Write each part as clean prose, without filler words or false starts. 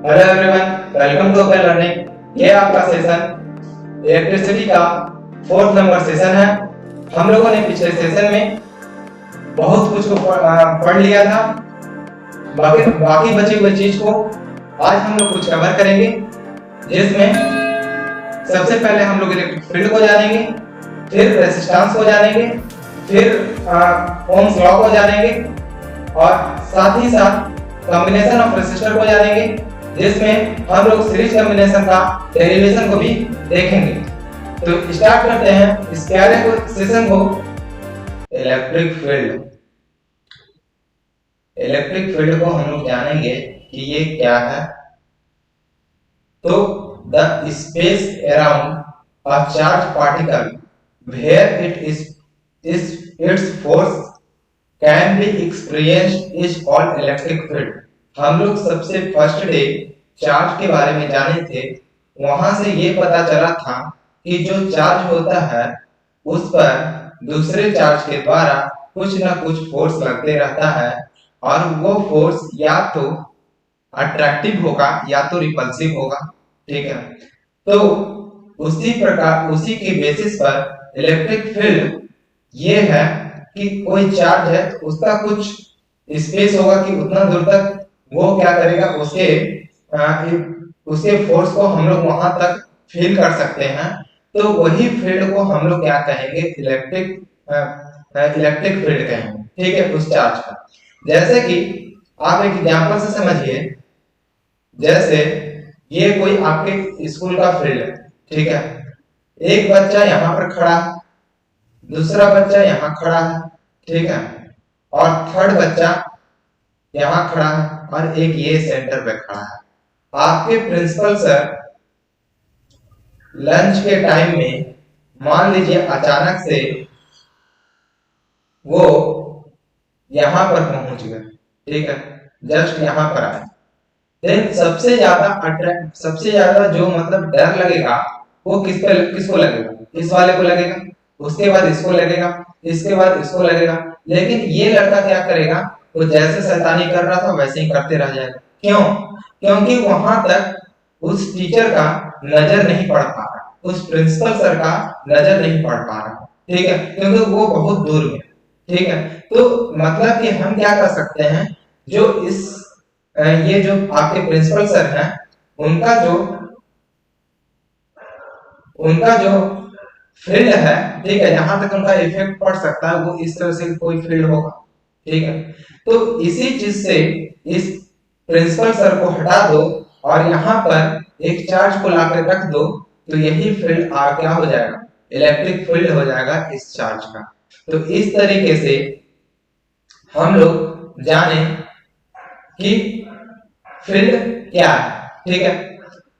Hello everyone, welcome to open learning. ये आपका session electricity का 4th नंबर सेशन है। हम लोगों ने पिछले सेशन में बहुत कुछ को पढ़ लिया था। बाकी बची हुई चीज को आज हम लोग कुछ कवर करेंगे, जिसमें सबसे पहले हम लोग इलेक्ट्रिक फील्ड को जानेंगे, फिर रेजिस्टेंस को जानेंगे, फिर ओम्स लॉ को जानेंगे और साथ ही साथ कॉम्बिनेशन ऑफ रेसिस्टर को जानेंगे, जिसमें हम लोग सीरीज कॉम्बिनेशन का डेरिवेशन को भी देखेंगे। तो स्टार्ट करते हैं इस प्यारे सेशन को। इलेक्ट्रिक फील्ड को हम लोग जानेंगे कि ये क्या है। तो the space around a charge particle where its force can be experienced is called electric field. हम लोग सबसे फर्स्ट डे चार्ज के बारे में जाने थे, वहां से ये पता चला था कि जो चार्ज होता है उस पर दूसरे चार्ज के द्वारा कुछ ना कुछ फोर्स लगते रहता है, और वो फोर्स या तो अट्रैक्टिव होगा या तो रिपल्सिव होगा। ठीक है, तो उसी प्रकार उसी के बेसिस पर इलेक्ट्रिक फील्ड ये है कि कोई चार्ज है तो उसका कुछ स्पेस होगा कि उतना दूर तक वो क्या करेगा, उसके फोर्स को हम लोग वहां तक फील कर सकते हैं। तो वही फील्ड को हम लोग क्या कहेंगे, इलेक्ट्रिक फील्ड कहेंगे। ठीक है, उस चार्ज का। जैसे कि आप एक एग्जांपल से समझिए, जैसे ये कोई आपके स्कूल का फील्ड है। ठीक है, एक बच्चा यहाँ पर खड़ा है, दूसरा बच्चा यहाँ खड़ा है, ठीक है, और थर्ड बच्चा यहाँ खड़ा है, और एक ये सेंटर पे खड़ा है। आपके प्रिंसिपल सर लंच के टाइम में मान लीजिए अचानक से वो यहाँ पर पहुंच गए। ठीक है, जस्ट यहाँ पर आए। देन सबसे ज्यादा जो मतलब डर लगेगा वो किसको लगेगा, इस वाले को लगेगा, उसके बाद इसको लगेगा, इसके बाद इसको लगेगा। लेकिन ये लड़का क्या करेगा, वो जैसे शैतानी कर रहा था वैसे ही करते रह जाएगा। क्यों? क्योंकि वहां तक उस टीचर का नजर नहीं पड़ पा रहा, उस प्रिंसिपल सर का नजर नहीं पड़ पा रहा। ठीक है, क्योंकि वो बहुत दूर में। ठीक है, तो मतलब कि हम क्या कर सकते हैं, जो ये जो आपके प्रिंसिपल सर हैं उनका जो फील्ड है, ठीक है, जहां तक उनका इफेक्ट पड़ सकता है वो इस तरह से कोई फील्ड होगा। ठीक है, तो इसी चीज से इस प्रिंसिपल सर को हटा दो और यहाँ पर एक चार्ज को लाकर रख दो, तो यही फील्ड क्या हो जाएगा, इलेक्ट्रिक फील्ड हो जाएगा इस चार्ज का। तो इस तरीके से हम लोग जाने कि फील्ड क्या है। ठीक है,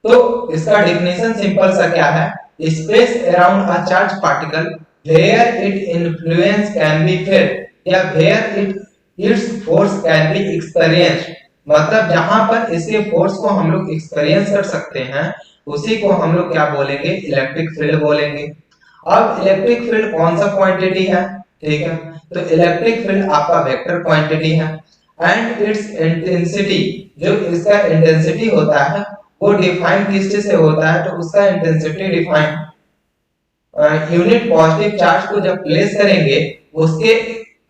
तो इसका डेफिनेशन सिंपल सा क्या है, space around a charge particle where it influence can be felt या where its force can be experienced. मतलब जहां पर इसके फोर्स को हम लोग एक्सपीरियंस कर सकते हैं, उसी को हम लोग क्या बोलेंगे, इलेक्ट्रिक फील्ड बोलेंगे। अब इलेक्ट्रिक फील्ड कौन सा क्वांटिटी है? ठीक है, तो इलेक्ट्रिक फील्ड आपका वेक्टर क्वांटिटी है, एंड इट्स इंटेंसिटी, जो इसका इंटेंसिटी होता है वो डिफाइन किस चीज से होता है, तो उसका intensity define unit positive charge को जब प्लेस करेंगे उसके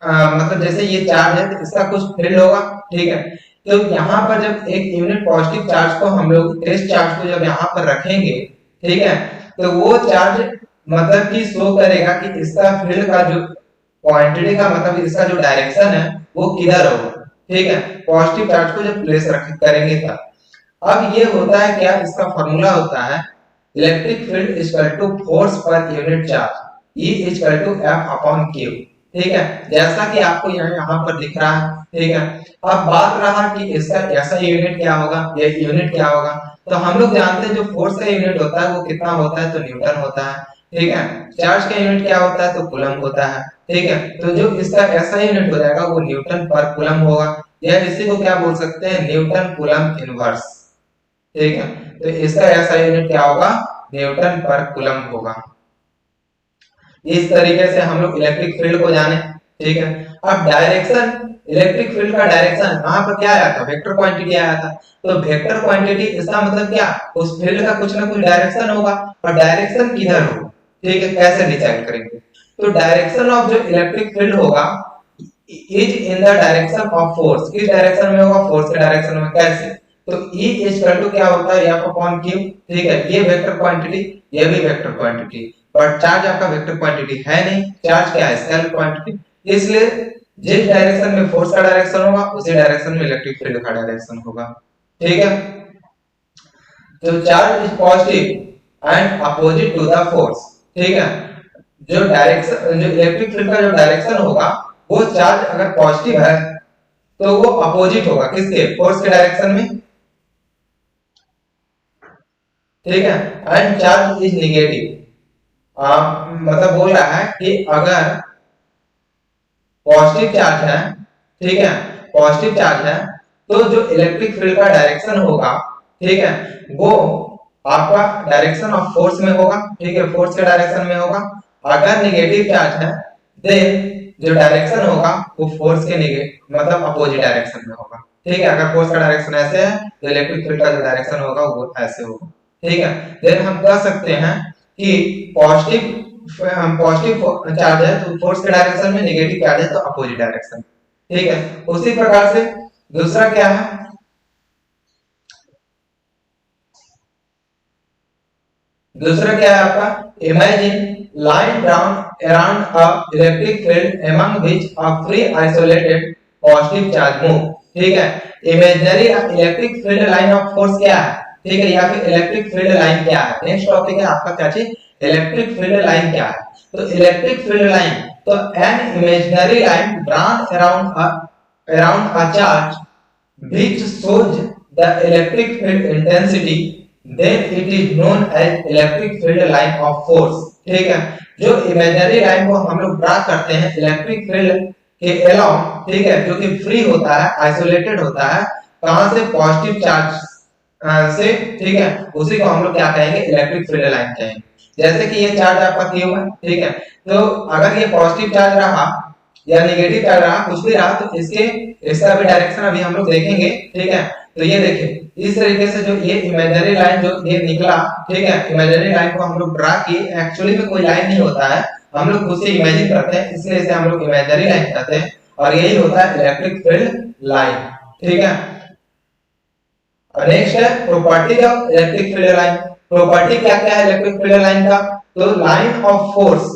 मतलब जैसे ये चार्ज है तो इसका कुछ फील्ड होगा। ठीक है, तो यहाँ पर जब एक यूनिट पॉजिटिव चार्ज को हम लोग टेस्ट चार्ज को जब यहाँ पर रखेंगे, ठीक है, तो वो चार्ज मतलब कि शो करेगा कि इसका फील्ड का जो क्वांटिटी का मतलब इसका जो डायरेक्शन है वो किधर होगा। ठीक है, पॉजिटिव चार्ज को जब प्लेस करेंगे तब। अब ये होता है क्या, इसका फॉर्मूला होता है electric field equal to force per unit charge, E equal to F upon Q। ठीक है, जैसा कि आपको यहाँ पर दिख रहा है। ठीक है, अब बात रहा कि इसका ऐसा यूनिट क्या होगा, ये यूनिट क्या होगा, तो हम लोग जानते हैं जो फोर्स का यूनिट होता है वो कितना होता है, तो न्यूटन होता है। ठीक है, चार्ज का यूनिट क्या होता है, तो कूलम होता है। ठीक है, तो जो इसका ऐसा यूनिट हो जाएगा वो न्यूटन पर कूलम होगा, या इसी को क्या बोल सकते हैं, न्यूटन कूलम इनवर्स। ठीक है, तो इसका ऐसा यूनिट क्या होगा, न्यूटन पर कूलम होगा। इस तरीके से हम लोग इलेक्ट्रिक फील्ड को जाने। ठीक है। अब डायरेक्शन, इलेक्ट्रिक फील्ड का डायरेक्शन वहां पर क्या आया था, वेक्टर क्वांटिटी आया था। तो वेक्टर क्वांटिटी इसका मतलब क्या, उस फील्ड का कुछ ना कुछ डायरेक्शन होगा, और डायरेक्शन किधर होगा, ठीक है, कैसे डिसाइड करेंगे। तो डायरेक्शन ऑफ जो इलेक्ट्रिक फील्ड होगा is in the direction of force, किस डायरेक्शन में होगा, फोर्स के डायरेक्शन में। कैसे, तो E इज इक्वल टू क्या होता है, F अपॉन Q, ठीक है, ये वेक्टर क्वांटिटी, ये भी वेक्टर क्वांटिटी, बट चार्ज आपका वेक्टर क्वांटिटी है नहीं, चार्ज क्या है, स्केलर क्वांटिटी। इसलिए जिस डायरेक्शन में फोर्स का डायरेक्शन होगा उसी डायरेक्शन में इलेक्ट्रिक फील्ड का डायरेक्शन होगा, ठीक है। तो charge is positive and opposite to the force, ठीक है। जो डायरेक्शन, जो इलेक्ट्रिक फील्ड का जो डायरेक्शन होगा वो चार्ज अगर पॉजिटिव है तो वो अपोजिट होगा किसके, फोर्स के डायरेक्शन में, ठीक है। एंड चार्ज इज नेगेटिव, मतलब बोल रहा है कि अगर पॉजिटिव चार्ज है, ठीक है, पॉजिटिव चार्ज है तो जो इलेक्ट्रिक फील्ड का डायरेक्शन होगा, ठीक है, वो आपका डायरेक्शन ऑफ फोर्स में होगा, ठीक है, फोर्स के डायरेक्शन में होगा। अगर नेगेटिव चार्ज है देन जो डायरेक्शन होगा वो फोर्स के नेगेटिव मतलब अपोजिट डायरेक्शन में होगा, ठीक है। अगर फोर्स का डायरेक्शन ऐसे है तो इलेक्ट्रिक फील्ड का जो डायरेक्शन होगा वो ऐसे होगा, ठीक है। देन हम कह सकते हैं कि पॉजिटिव चार्ज है तो फोर्स के डायरेक्शन में, नेगेटिव चार्ज है तो अपोजिट डायरेक्शन, ठीक है। उसी प्रकार से दूसरा क्या है, दूसरा क्या है आपका, imagine line drown around a electric field among which a free isolated positive charge move, ठीक है। Imaginary electric field line of force क्या है, ठीक है, या फिर इलेक्ट्रिक फील्ड लाइन क्या है। नेक्स्ट टॉपिक है आपका क्या चीज, इलेक्ट्रिक फील्ड लाइन क्या है। तो इलेक्ट्रिक फील्ड लाइन, तो an imaginary line drown around a charge which shows the electric field intensity, then it is known as electric field line of force, ठीक है। जो इमेजिनरी लाइन को हम लोग ड्रा करते हैं इलेक्ट्रिक फील्ड के अलोंग, ठीक है, जो कि फ्री होता है, आइसोलेटेड होता है, कहां से, पॉजिटिव चार्ज से, ठीक है, उसी को हम लोग क्या कहेंगे, इलेक्ट्रिक फील्ड लाइन कहेंगे। जैसे कि ये चार्ज आपका Q है, ठीक है, तो अगर ये पॉजिटिव चार्ज रहा या नेगेटिव चार्ज रहा, कुछ भी रहा, तो इसका भी डायरेक्शन अभी हम लोग देखेंगे, ठीक है। तो ये देखिए इस तरीके से जो ये इमेजिनरी लाइन जो ये निकला, ठीक है, इमेजिनरी लाइन को हम लोग ड्रा किए, एक्चुअली में कोई लाइन नहीं होता है, हम लोग खुद से इमेजिन करते हैं, इसलिए इसे हम लोग इमेजिनरी लाइन कहते हैं, और यही होता है इलेक्ट्रिक फील्ड लाइन, ठीक है। नेक्स्ट है property of electric field line. Property क्या क्या है इलेक्ट्रिक फील्ड लाइन का, तो लाइन ऑफ फोर्स,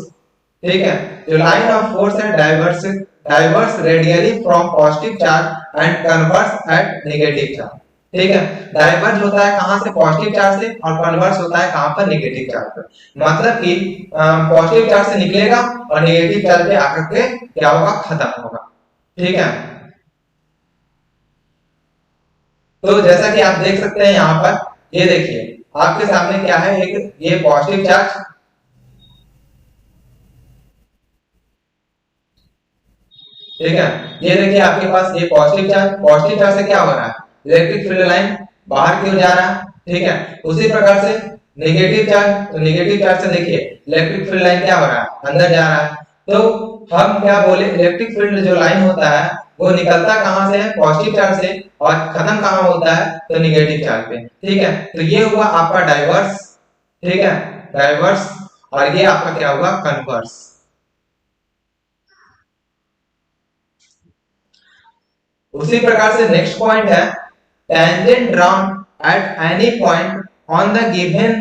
ठीक है, जो लाइन ऑफ फोर्स है diverse radially from positive charge and converse at negative charge, ठीक है। डाइवर्ज होता है कहां से, पॉजिटिव चार्ज से, और कन्वर्स होता है कहां पर, नेगेटिव चार्ज पर। मतलब कि पॉजिटिव चार्ज से निकलेगा और नेगेटिव चार्ज पे आकर के क्या होगा, खत्म होगा, ठीक है। तो जैसा कि आप देख सकते हैं यहाँ पर, ये देखिए आपके सामने क्या है, एक ये पॉजिटिव चार्ज, ठीक है, ये देखिए आपके पास ये पॉजिटिव चार्ज से क्या हो रहा है, इलेक्ट्रिक फील्ड लाइन बाहर की ओर जा रहा है, ठीक है। उसी प्रकार से नेगेटिव चार्ज, तो नेगेटिव चार्ज से देखिए इलेक्ट्रिक फील्ड लाइन क्या हो रहा है, अंदर जा रहा है। तो हम क्या बोले, इलेक्ट्रिक फील्ड जो लाइन होता है वो निकलता कहां से है, पॉजिटिव चार्ज से, और खत्म कहां होता है, तो नेगेटिव चार्ज पे, ठीक है। तो ये हुआ आपका डाइवर्स, ठीक है, डाइवर्स, और ये आपका क्या होगा, कन्वर्स। उसी प्रकार से नेक्स्ट पॉइंट है tangent drawn at any point on the given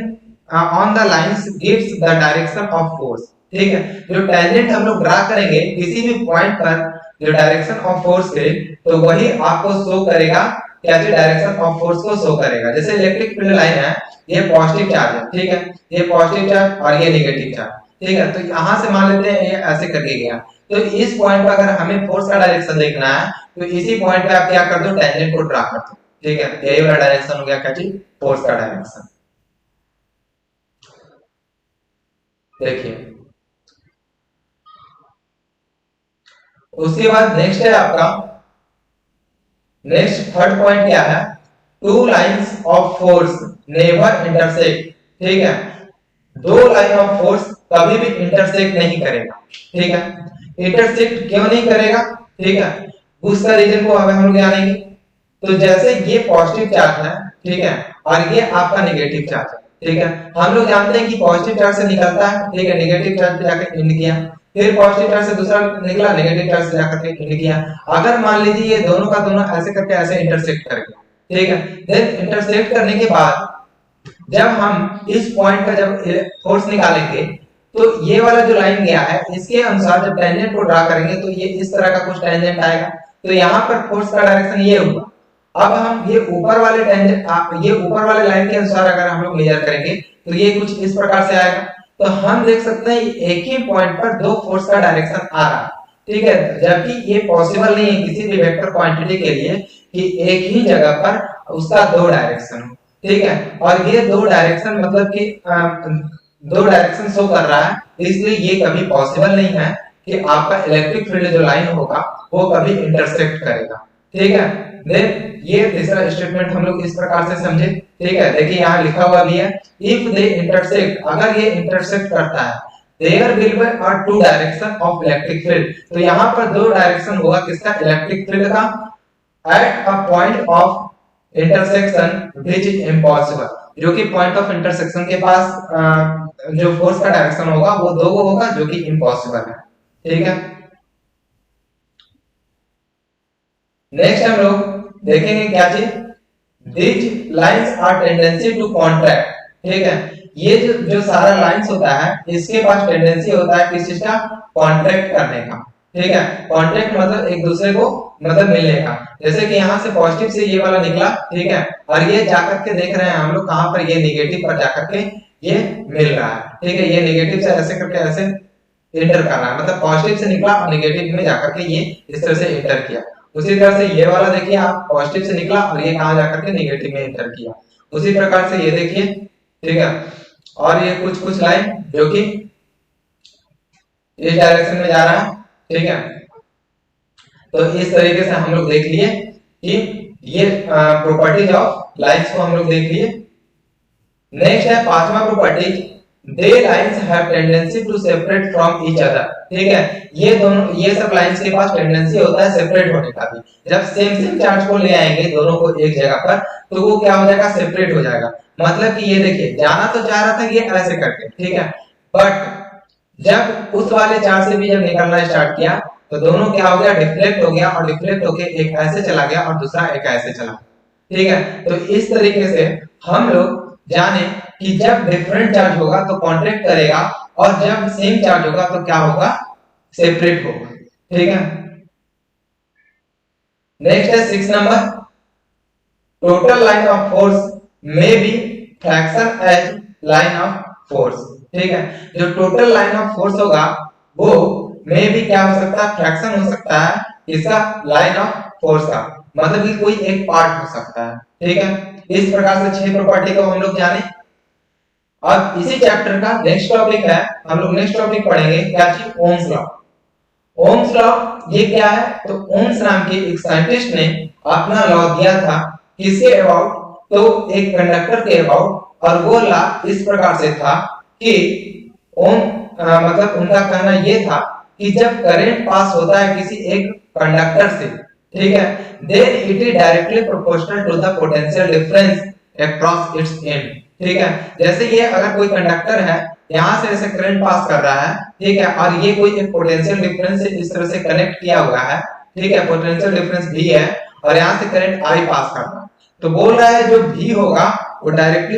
on the lines gives the direction of force, ठीक है। जो टेंजेंट हम लोग ड्रा करेंगे किसी भी पॉइंट पर जो डायरेक्शन ऑफ फोर्स के, तो वही आपको शो करेगा, क्या चीज, डायरेक्शन ऑफ फोर्स को शो करेगा। जैसे इलेक्ट्रिक फील्ड लाइन है, ये पॉजिटिव चार्ज है, ठीक है, ये पॉजिटिव चार्ज और ये नेगेटिव चार्ज, ठीक है। तो यहां से मान लेते हैं ये ऐसे करके गया, तो इस पॉइंट पर अगर हमें फोर्स का डायरेक्शन देखना है तो इसी पॉइंट पे आप क्या कर दो, टेंजेंट को ड्रा कर दो, ठीक है। यही वाला डायरेक्शन हो गया क्या चीज, फोर्स का डायरेक्शन। देखिए उसके बाद नेक्स्ट है आपका, नेक्स्ट थर्ड पॉइंट क्या है, two lines of force never intersect, ठीक है। दो लाइन ऑफ फोर्स कभी भी इंटरसेक्ट नहीं करेगा, ठीक है। इंटरसेक्ट क्यों नहीं करेगा, ठीक है, उसका रीजन को अब हम लोग जानेंगे। तो जैसे ये पॉजिटिव चार्ज है, ठीक है, और ये आपका नेगेटिव चार्ज है, ठीक है, हम लोग जानते हैं कि पॉजिटिव चार्ज से निकलता है, ठीक है, नेगेटिव चार्ज पे जाकर एंड किया, फिर पॉजिटिव चार्ज से दूसरा निकला, नेगेटिव चार्ज से जाकर के एंड किया। अगर मान लीजिए ये दोनों का दोनों ऐसे करके ऐसे इंटरसेक्ट कर गया, ठीक है, देन इंटरसेक्ट करने के बाद जब हम इस पॉइंट का जब फोर्स निकालेंगे तो ये वाला जो लाइन गया है इसके अनुसार जब टेंजेंट को ड्रा करेंगे तो ये इस तरह का कुछ टेंजेंट आएगा। तो यहाँ पर फोर्स का डायरेक्शन ये होगा। अब हम ये ऊपर वाले टेंजेंट ये ऊपर वाले लाइन के अनुसार अगर हम लोग मेजर करेंगे तो ये कुछ इस प्रकार से आएगा। तो हम देख सकते हैं एक ही पॉइंट पर दो फोर्स का डायरेक्शन आ रहा है, ठीक है, जबकि ये पॉसिबल नहीं है किसी भी वेक्टर क्वांटिटी के लिए कि एक ही जगह पर उसका दो डायरेक्शन हो, ठीक है, और ये दो डायरेक्शन मतलब कि दो डायरेक्शन शो कर रहा है, इसलिए ये कभी पॉसिबल नहीं है कि आपका इलेक्ट्रिक फील्ड जो लाइन होगा वो कभी इंटरसेक्ट करेगा, ठीक है। देन ये तीसरा स्टेटमेंट हम लोग इस प्रकार से समझे, ठीक है, देखिए यहाँ लिखा हुआ भी है इफ दे इंटरसेक्ट, अगर ये इंटरसेक्ट करता है there will be a two direction of electric field, तो यहाँ पर दो डायरेक्शन होगा किसका, इलेक्ट्रिक फील्ड का, at a point of intersection which is impossible, जो कि पॉइंट ऑफ इंटरसेक्शन के पास जो फोर्स का डायरेक्शन होगा वो दो को होगा जो कि इम्पॉसिबल है, ठीक है। नेक्स्ट हम लोग देखेंगे क्या चीज, these lines are tendency to contract, ठीक है, ये जो सारा लाइंस होता है इसके पास टेंडेंसी होता है किस चीज का, कॉन्ट्रैक्ट करने का, ठीक है, कॉन्ट्रैक्ट मतलब एक दूसरे को मतलब मिलने का। जैसे कि यहाँ से पॉजिटिव से ये वाला निकला, ठीक है, और ये जाकर के देख रहे हैं हम लोग कहां पर, ये नेगेटिव पर जाकर के ये मिल रहा है, ठीक है, ये नेगेटिव से ऐसे करके ऐसे एंटर कर रहा है, मतलब पॉजिटिव से निकला और नेगेटिव में जाकर के ये इस तरह से एंटर किया। उसी तरह से ये वाला देखिए आप पॉजिटिव से निकला और ये कहां जाकर के नेगेटिव में एंटर किया। उसी प्रकार से ये देखिए, ठीक है, और ये कुछ कुछ लाइन जो कि इस डायरेक्शन में जा रहा है, ठीक है। तो इस तरीके से हम लोग देख लिए कि ये प्रॉपर्टीज ऑफ लाइंस को हम लोग देख लिए। नेक्स्ट है पांचवा property, they lines have tendency to separate from each other, ठीक है, ये दोनों ये सब लाइंस के पास टेंडेंसी होता है सेपरेट होने का भी। जब सेम सेम चार्ज को ले आएंगे दोनों को एक जगह पर तो वो क्या हो जाएगा, सेपरेट हो जाएगा। मतलब कि ये देखिए जाना तो चाह रहा था ये ऐसे करके, ठीक है, बट जब उस वाले चार्ज से भी जब निकलना स्टार्ट किया तो दोनों क्या हो गया, डिफ्लेक्ट हो गया, और डिफ्लेक्ट होके एक ऐसे चला गया और दूसरा एक ऐसे चला, ठीक है। तो इस तरीके से हम लोग जाने कि जब डिफरेंट चार्ज होगा तो कॉन्ट्रैक्ट करेगा और जब सेम चार्ज होगा तो क्या होगा, सेपरेट होगा, ठीक है। नेक्स्ट है 6 number, total line of force may be fraction as line of force, ठीक है, जो टोटल लाइन ऑफ फोर्स होगा वो मे बी क्या हो सकता है, फ्रैक्शन हो सकता है इसका लाइन ऑफ फोर्स का, मतलब कि कोई एक पार्ट हो सकता है, ठीक है। इस प्रकार से 6 प्रॉपर्टी को हम लोग जाने। अब इसी चैप्टर का नेक्स्ट टॉपिक है, हम लोग नेक्स्ट टॉपिक पढ़ेंगे क्या चीज, ओम्स लॉ। ओम्स लॉ ये क्या है, तो ओम्स नाम के एक साइंटिस्ट ने अपना लॉ दिया था किसके अबाउट, तो एक कंडक्टर के अबाउट, और वो लॉ इस प्रकार से था कि ओम मतलब उनका कहना ये था कि जब करंट पास होता है किसी एक कंडक्टर से, ठीक है, then it is directly proportional to the potential difference across its end, ठीक है। जैसे ये अगर कोई कंडक्टर है यहाँ से ऐसे करंट पास कर रहा है, ठीक है, और ये कोई एक पोटेंशियल डिफरेंस से इस तरह से कनेक्ट किया हुआ है, ठीक है, पोटेंशियल डिफरेंस भी है और यहाँ से करंट I पास कर रहा है, तो बोल रहा है जो V होगा वो डायरेक्टली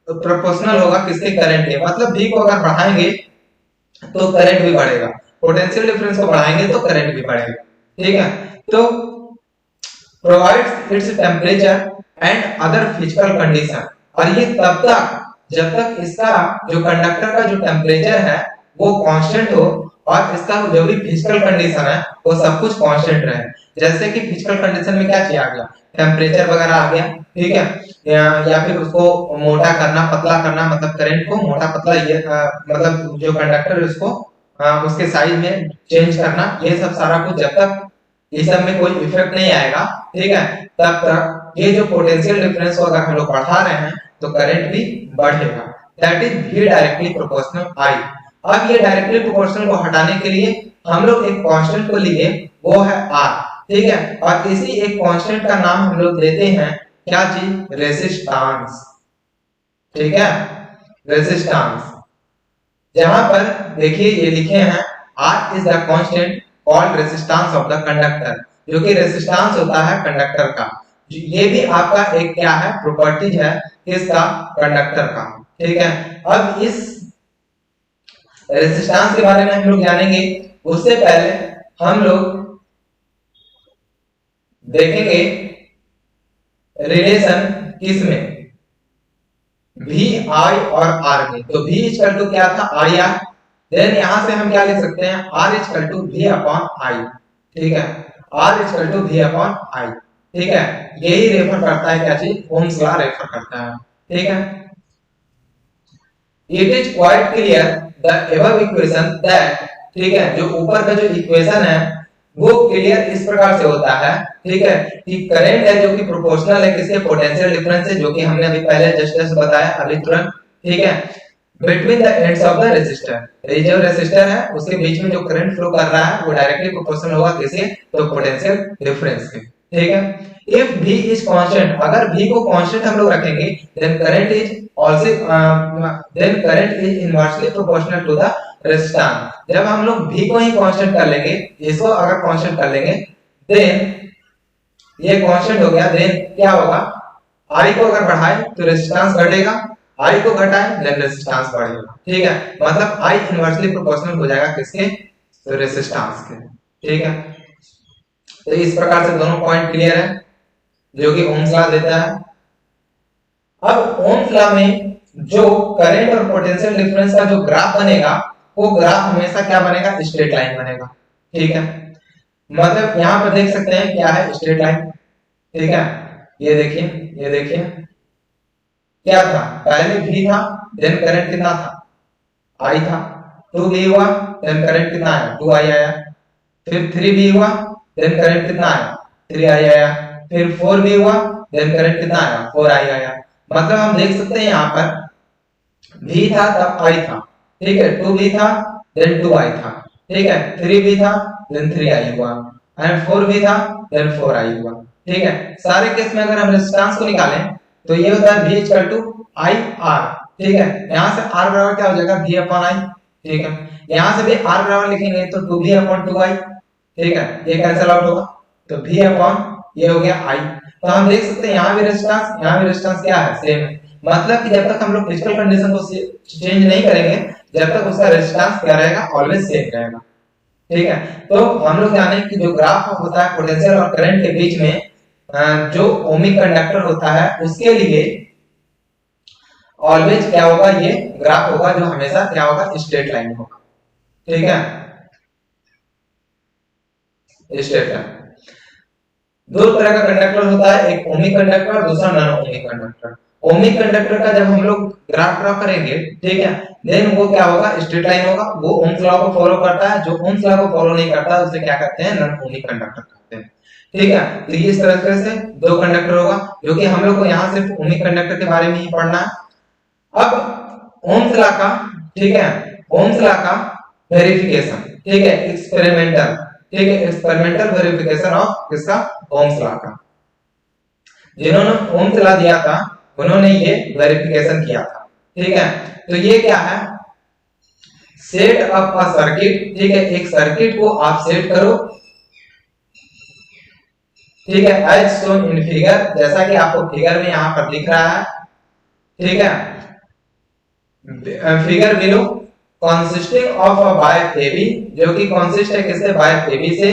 प्रोपोर्शनल होगा किसके, करंट के, मतलब V को अगर बढ़ाएंगे तो करंट भी बढ़ेगा, पोटेंशियल डिफरेंस को बढ़ाएंगे तो करंट भी बढ़ेगा, ठीक है। तो provides its temperature and other physical condition, और ये तब तक जब तक इसका जो कंडक्टर का जो टेम्परेचर है वो कांस्टेंट हो और इसका जो भी फिजिकल कंडीशन है वो सब कुछ कांस्टेंट रहे। जैसे कि फिजिकल कंडीशन में क्या चाहिए आ गया, टेम्परेचर वगैरह आ गया, ठीक है, या फिर उसको मोटा करना पतला करना, मतलब करंट को मोटा पतला, ये मतलब जो कंडक्टर है उसको उसके साइज में चेंज करना, ये सब सारा कुछ जब तक इस सब में कोई इफेक्ट नहीं आएगा, ठीक है, तब तक ये जो पोटेंशियल डिफरेंस को अगर हम लोग बढ़ा रहे हैं तो करंट भी बढ़ेगा, that is V directly proportional I। अब ये डायरेक्टली प्रोपोर्शनल को हटाने के लिए हम लोग एक कांस्टेंट को लिए, वो है R, ठीक है। और इसी एक कांस्टेंट का नाम हम लोग देते हैं क्या चीज, रेजिस्टेंस, ठीक है, रेजिस्टेंस। जहां पर देखिए ये लिखे हैं R is the constant called resistance of the conductor, जो कि रेजिस्टेंस होता है कंडक्टर का। ये भी आपका एक क्या है, प्रॉपर्टीज है किसका, कंडक्टर का, ठीक है। अब इस रेजिस्टेंस के बारे में हम लोग जानेंगे, उससे पहले हम लोग देखेंगे रिलेशन किसमें, V I और R में। तो V इक्वल टू क्या था, I R, देन यहां से हम क्या लिख सकते हैं, R equal to V upon I, ठीक है, R equal to V upon I, ठीक है। यही रेफर करता है क्या चीज, ओम्स लॉ रेफर करता है, ठीक है। It is quite clear the above equation that, ठीक है, जो ऊपर का जो इक्वेशन है वो क्लियर इस प्रकार से होता है, ठीक है, कि करंट है जो कि प्रोपोर्शनल है किसके, पोटेंशियल डिफरेंस से, जो कि हमने अभी पहले जस्ट बताया अभी तुरंत, ठीक है, between the ends of the resistor. ये जो रेजिस्टर है उसके बीच में जो करंट फ्लो कर रहा है वो डायरेक्टली प्रोपोर्शनल होगा किसके, तो पोटेंशियल डिफरेंस के, ठीक है। इफ V इज कांस्टेंट, अगर V को कांस्टेंट हम लोग रखेंगे, then current is also then current is inversely proportional to the resistance. जब हम लोग V को ही कांस्टेंट कर लेंगे, इसको अगर कांस्टेंट कर लेंगे, देन ये कांस्टेंट हो गया, देन क्या होगा, I को अगर बढ़ाए तो रेजिस्टेंस घटेगा, I को घटाए देन रेजिस्टेंस बढ़ेगा, ठीक है। मतलब I इनवर्सली प्रोपोर्शनल हो जाएगा किसके, तो रेजिस्टेंस के, ठीक है। तो इस प्रकार से दोनों पॉइंट क्लियर है, जो कि ओम्स लॉ देता है। अब ओम्स लॉ में जो करंट और पोटेंशियल डिफरेंस का जो ग्राफ बनेगा, वो ग्राफ हमेशा क्या बनेगा, स्ट्रेट लाइन बनेगा, ठीक है। मतलब यहां पर देख सकते हैं क्या है, स्ट्रेट लाइन, ठीक है। ये देखिए, ये देखिए क्या था, पहले V था, देन करंट कितना था, I था, 2V हुआ, देन करंट कितना आया, 2I आया, फिर 3V हुआ, देन करंट कितना आया, 3I आया, फिर 4V हुआ, देन करंट कितना आया, 4I आया। मतलब हम देख सकते हैं यहाँ पर V था तब I था, ठीक है, 2V था देन 2I था, ठीक है, 3V था देन 3I हुआ, एंड 4V था देन 4I हुआ, ठीक है। सारे केस में अगर हम रेजिस्टेंस को निकालें तो ये होता है V equal to I R, ठीक है। यहाँ से R बराबर क्या हो जाएगा, V अपॉन I, ठीक है। यहाँ से भी R बराबर लिखेंगे तो 2V अपॉन 2I, ठीक है, ये कैंसिल आउट होगा, तो V अपॉन ये हो गया I। तो हम देख सकते हैं यहाँ भी रेजिस्टेंस क्या है, सेम है। मतलब कि जब तक हम लोग क्रिटिकल कंडीशन को चेंज नहीं करेंगे, जब तक उसका रेजिस्टेंस क्या रहेगा, ऑलवेज सेम रहेगा, ठीक है। तो हम लोग जाने कि जो ग्राफ होता है पोटेंशियल और करंट के बीच में, जो ओमिक कंडक्टर होता है उसके लिए ऑलवेज क्या होगा, ये ग्राफ होगा जो हमेशा क्या होगा, स्ट्रेट लाइन होगा, ठीक है, स्ट्रेट लाइन। दो तरह का कंडक्टर होता है, एक ओमिक कंडक्टर और दूसरा non ohmic conductor. Ohmic conductor का जब हम लोग ग्राफ ड्रा करेंगे, ठीक है, देन वो क्या होगा, स्ट्रेट लाइन होगा, वो ओम्स लॉ को फॉलो करता है। जो ओम्स लॉ को फॉलो नहीं करता उसे क्या कहते हैं, नॉन ओमिक कंडक्टर कहते हैं, ठीक है। तो ये इस तरह से दो कंडक्टर होगा, जो कि हम लोग को यहाँ सिर्फ ओमिक कंडक्टर के बारे में ही पढ़ना है। अब ओम्स लॉ का, ठीक है, ओम्स लॉ का वेरिफिकेशन, ठीक है, एक्सपेरिमेंटल, ठीक है, एक्सपेरिमेंटल वेरिफिकेशन ऑफ किसका, ओम्स लॉ का। जिन्होंने ओम्स लॉ दिया था उन्होंने ये वेरिफिकेशन किया था, ठीक है। तो ये क्या है, सेट अप अ सर्किट, ठीक है, एक सर्किट को आप सेट करो, ठीक है, एज शोन इन फिगर, जैसा कि आपको फिगर में यहां पर दिख रहा है, ठीक है, figure below, consisting of a wire AB, जो कि consist है किससे, वायर AB से,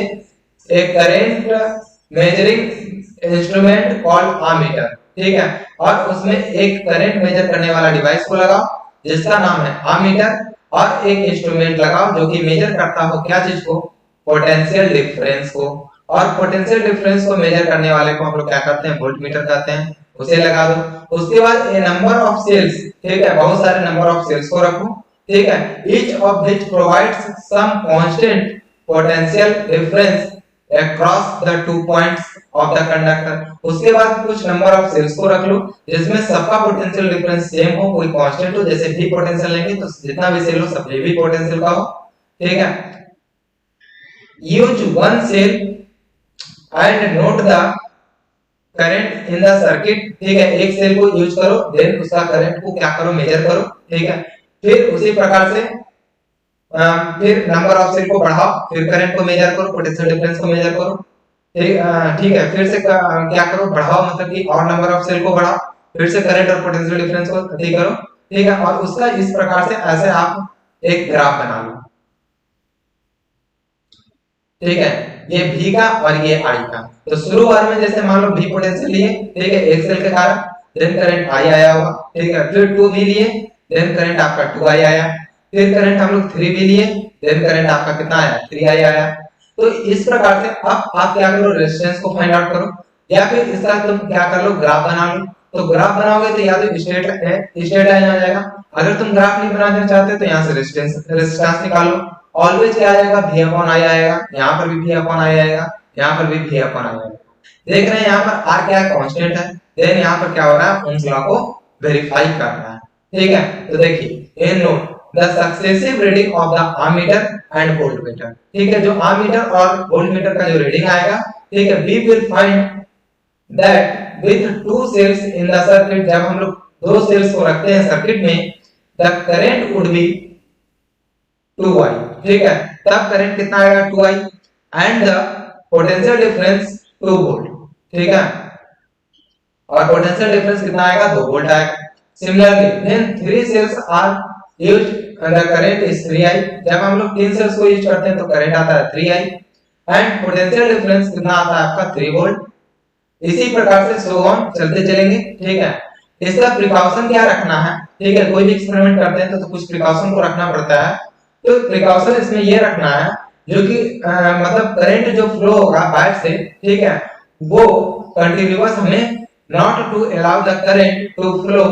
एक current measuring instrument called ammeter, ठीक है, और उसमें एक करंट मेजर करने वाला डिवाइस को लगाओ जिसका नाम है अमीटर, और एक इंस्ट्रूमेंट लगाओ जो कि मेजर करता हो क्या चीज को, पोटेंशियल डिफरेंस को। और पोटेंशियल डिफरेंस को मेजर करने वाले को हम लोग क्या कहते हैं, वोल्टमीटर कहते हैं, उसे लगा दो। उसके बाद ए नंबर ऑफ सेल्स, ठीक है, बहुत सारे नंबर ऑफ सेल्स को रखो, ठीक है, each of which provides some constant potential difference across the 2 points of the conductor। उसके बाद कुछ नंबर ऑफ सेल्स को रख लो जिसमें सबका पोटेंशियल डिफरेंस सेम हो, कोई कांस्टेंट हो, जैसे v पोटेंशियल लेंगे तो जितना भी सेल हो सब v पोटेंशियल का हो, ठीक है। Use one cell and note the current in the circuit, ठीक है, एक सेल को यूज करो, देन उसका करंट को क्या करो, मेजर करो, ठीक है। फिर उसी प्रकार से फिर नंबर ऑफ सेल को बढ़ाओ, फिर करंट को मेजर करो, पोटेंशियल डिफरेंस को मेजर करो, ठीक है। फिर से क्या करो, बढ़ाओ, मतलब कि और नंबर ऑफ सेल को बढ़ाओ, फिर से करंट और पोटेंशियल डिफरेंस को ठीक करो, ठीक है। और उसका इस प्रकार से ऐसे आप एक ग्राफ बना लो, ठीक है। ये V का और ये I का। तो शुरू बार में जैसे मान लो V पोटेंशियल लिए, ठीक है, एक सेल के कारण, देन करंट I आया होगा, ठीक है। फिर 2V लिए, देन करंट आपका 2I आया। फिर करंट हम लोग 3V लिए, देन करंट आपका कितना आया, 3I आया। तो इस प्रकार से अब आप क्या करो, रेजिस्टेंस को फाइंड आउट करो, या फिर इसका तुम क्या कर लो, ग्राफ बना लो। तो ग्राफ बनाओगे तो या तो स्ट्रेट लाइन आ जाएगा, अगर तुम ग्राफ नहीं बनाना चाहते तो यहाँ से रेजिस्टेंस निकालो, ऑलवेज क्या आएगा, V अपॉन I आएगा, यहाँ पर भी V अपॉन I आएगा, यहाँ पर भी V अपॉन I आएगा। देख रहे हैं यहाँ पर R क्या है, कांस्टेंट है, देन यहाँ पर क्या हो रहा है, ओम्स लॉ को वेरीफाई कर रहा है, ठीक है। तो देखिए इन note the successive reading of the ammeter and voltmeter, ठीक है, जो अमीटर और वोल्टमीटर का जो रीडिंग आएगा, ठीक है, we will find that with two cells in the circuit, जब हम लोग दो सेल्स को रखते हैं सर्किट में, the current would be 2I, ठीक है, तब करंट कितना आएगा, 2I, and the potential difference 2 volt, ठीक है, और पोटेंशियल डिफरेंस कितना आएगा, 2 वोल्ट आएगा। Similarly when 3 cells are used and the current is 3I, जब हम लोग 3 सेल्स को यूज करते हैं तो करंट आता है 3I, एंड पोटेंशियल डिफरेंस कितना आता है आपका 3 वोल्ट। इसी प्रकार से सो ऑन चलते चलेंगे, ठीक है। इसका प्रिकॉशन क्या रखना है, ठीक है, कोई भी एक्सपेरिमेंट करते हैं तो कुछ प्रिकॉशन को रखना पड़ता है। तो प्रिकॉशन इसमें ये रखना है, जो कि मतलब करंट जो फ्लो होगा वायर से, ठीक है, वो कंटीन्यूअस हमें not to allow the current to flow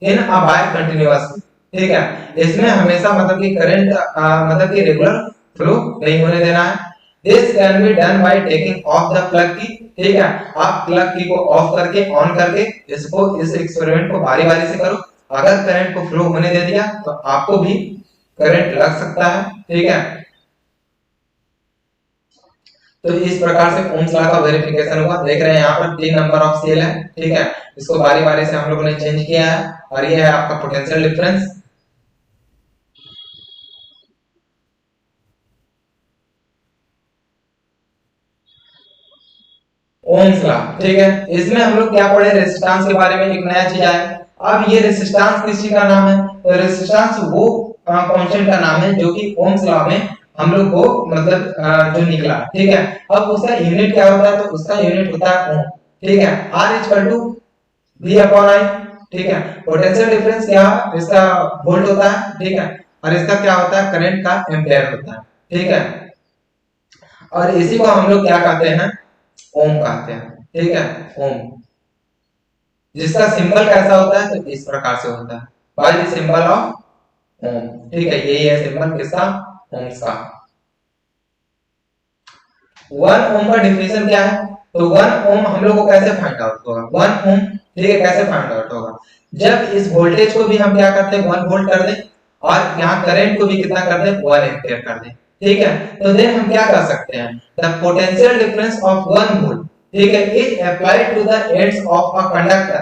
in a wire continuously, ठीक है। इसमें हमेशा मतलब कि करंट मतलब कि रेगुलर फ्लो नहीं होने देना है। This can be done by taking of the plug की, ठीक है, आप प्लग की को ऑफ करके ऑन करके इसको इस एक्सपेरिमेंट को बारी-बारी से करो। अगर करंट को फ्लो होने दे दिया तो आपको भी करंट लग सकता है, ठीक है। तो इस प्रकार से ओम्स लॉ का वेरिफिकेशन हुआ। देख रहे हैं यहाँ पर 3 नंबर ऑफ सेल है, ठीक है, इसको बारी-बारी से हम लोगों ने चेंज किया है, और ये है आपका पोटेंशियल डिफरेंस। ओम्स लॉ, ठीक है, इसमें हम लोग क्या पढ़े, रेजिस्टेंस के बारे में एक नया चीज आया। अब ये रेजिस्टेंस किस चीज का नाम है, तो रेजिस्टेंस वो कांस्टेंट का नाम है जो कि ओम्स लॉ में हम लोग को मतलब जो निकला, ठीक है। अब उसका यूनिट क्या होता है, तो उसका यूनिट होता है ओम, ठीक है। R equal to V upon I, ठीक है। पोटेंशियल डिफरेंस क्या है, इसका वोल्ट होता है, ठीक है, और इसका क्या होता है, करंट का एम्पीयर होता है, ठीक है। और इसी को हम लोग क्या कहते हैं, ओम कहते हैं, ठीक है, ओम। जिसका सिंबल कैसा होता है, तो इस प्रकार से होता है, बाय द सिंबल ऑफ ओम, ठीक है। यही है सिंबल किसका, ओम्स का। 1 ओम का डेफिनेशन क्या है, तो 1 ओम हम लोग को कैसे फाइंड आउट होगा, 1 ओम, ठीक है, कैसे फाइंड आउट होगा, जब इस वोल्टेज को भी हम क्या करते हैं 1 वोल्ट कर दें, और यहाँ करंट को भी कितना कर दें 1 एम्पीयर कर दें, ठीक है। तो देन हम क्या कर सकते हैं, the potential difference of 1 volt, ठीक है, is applied to the ends of a conductor,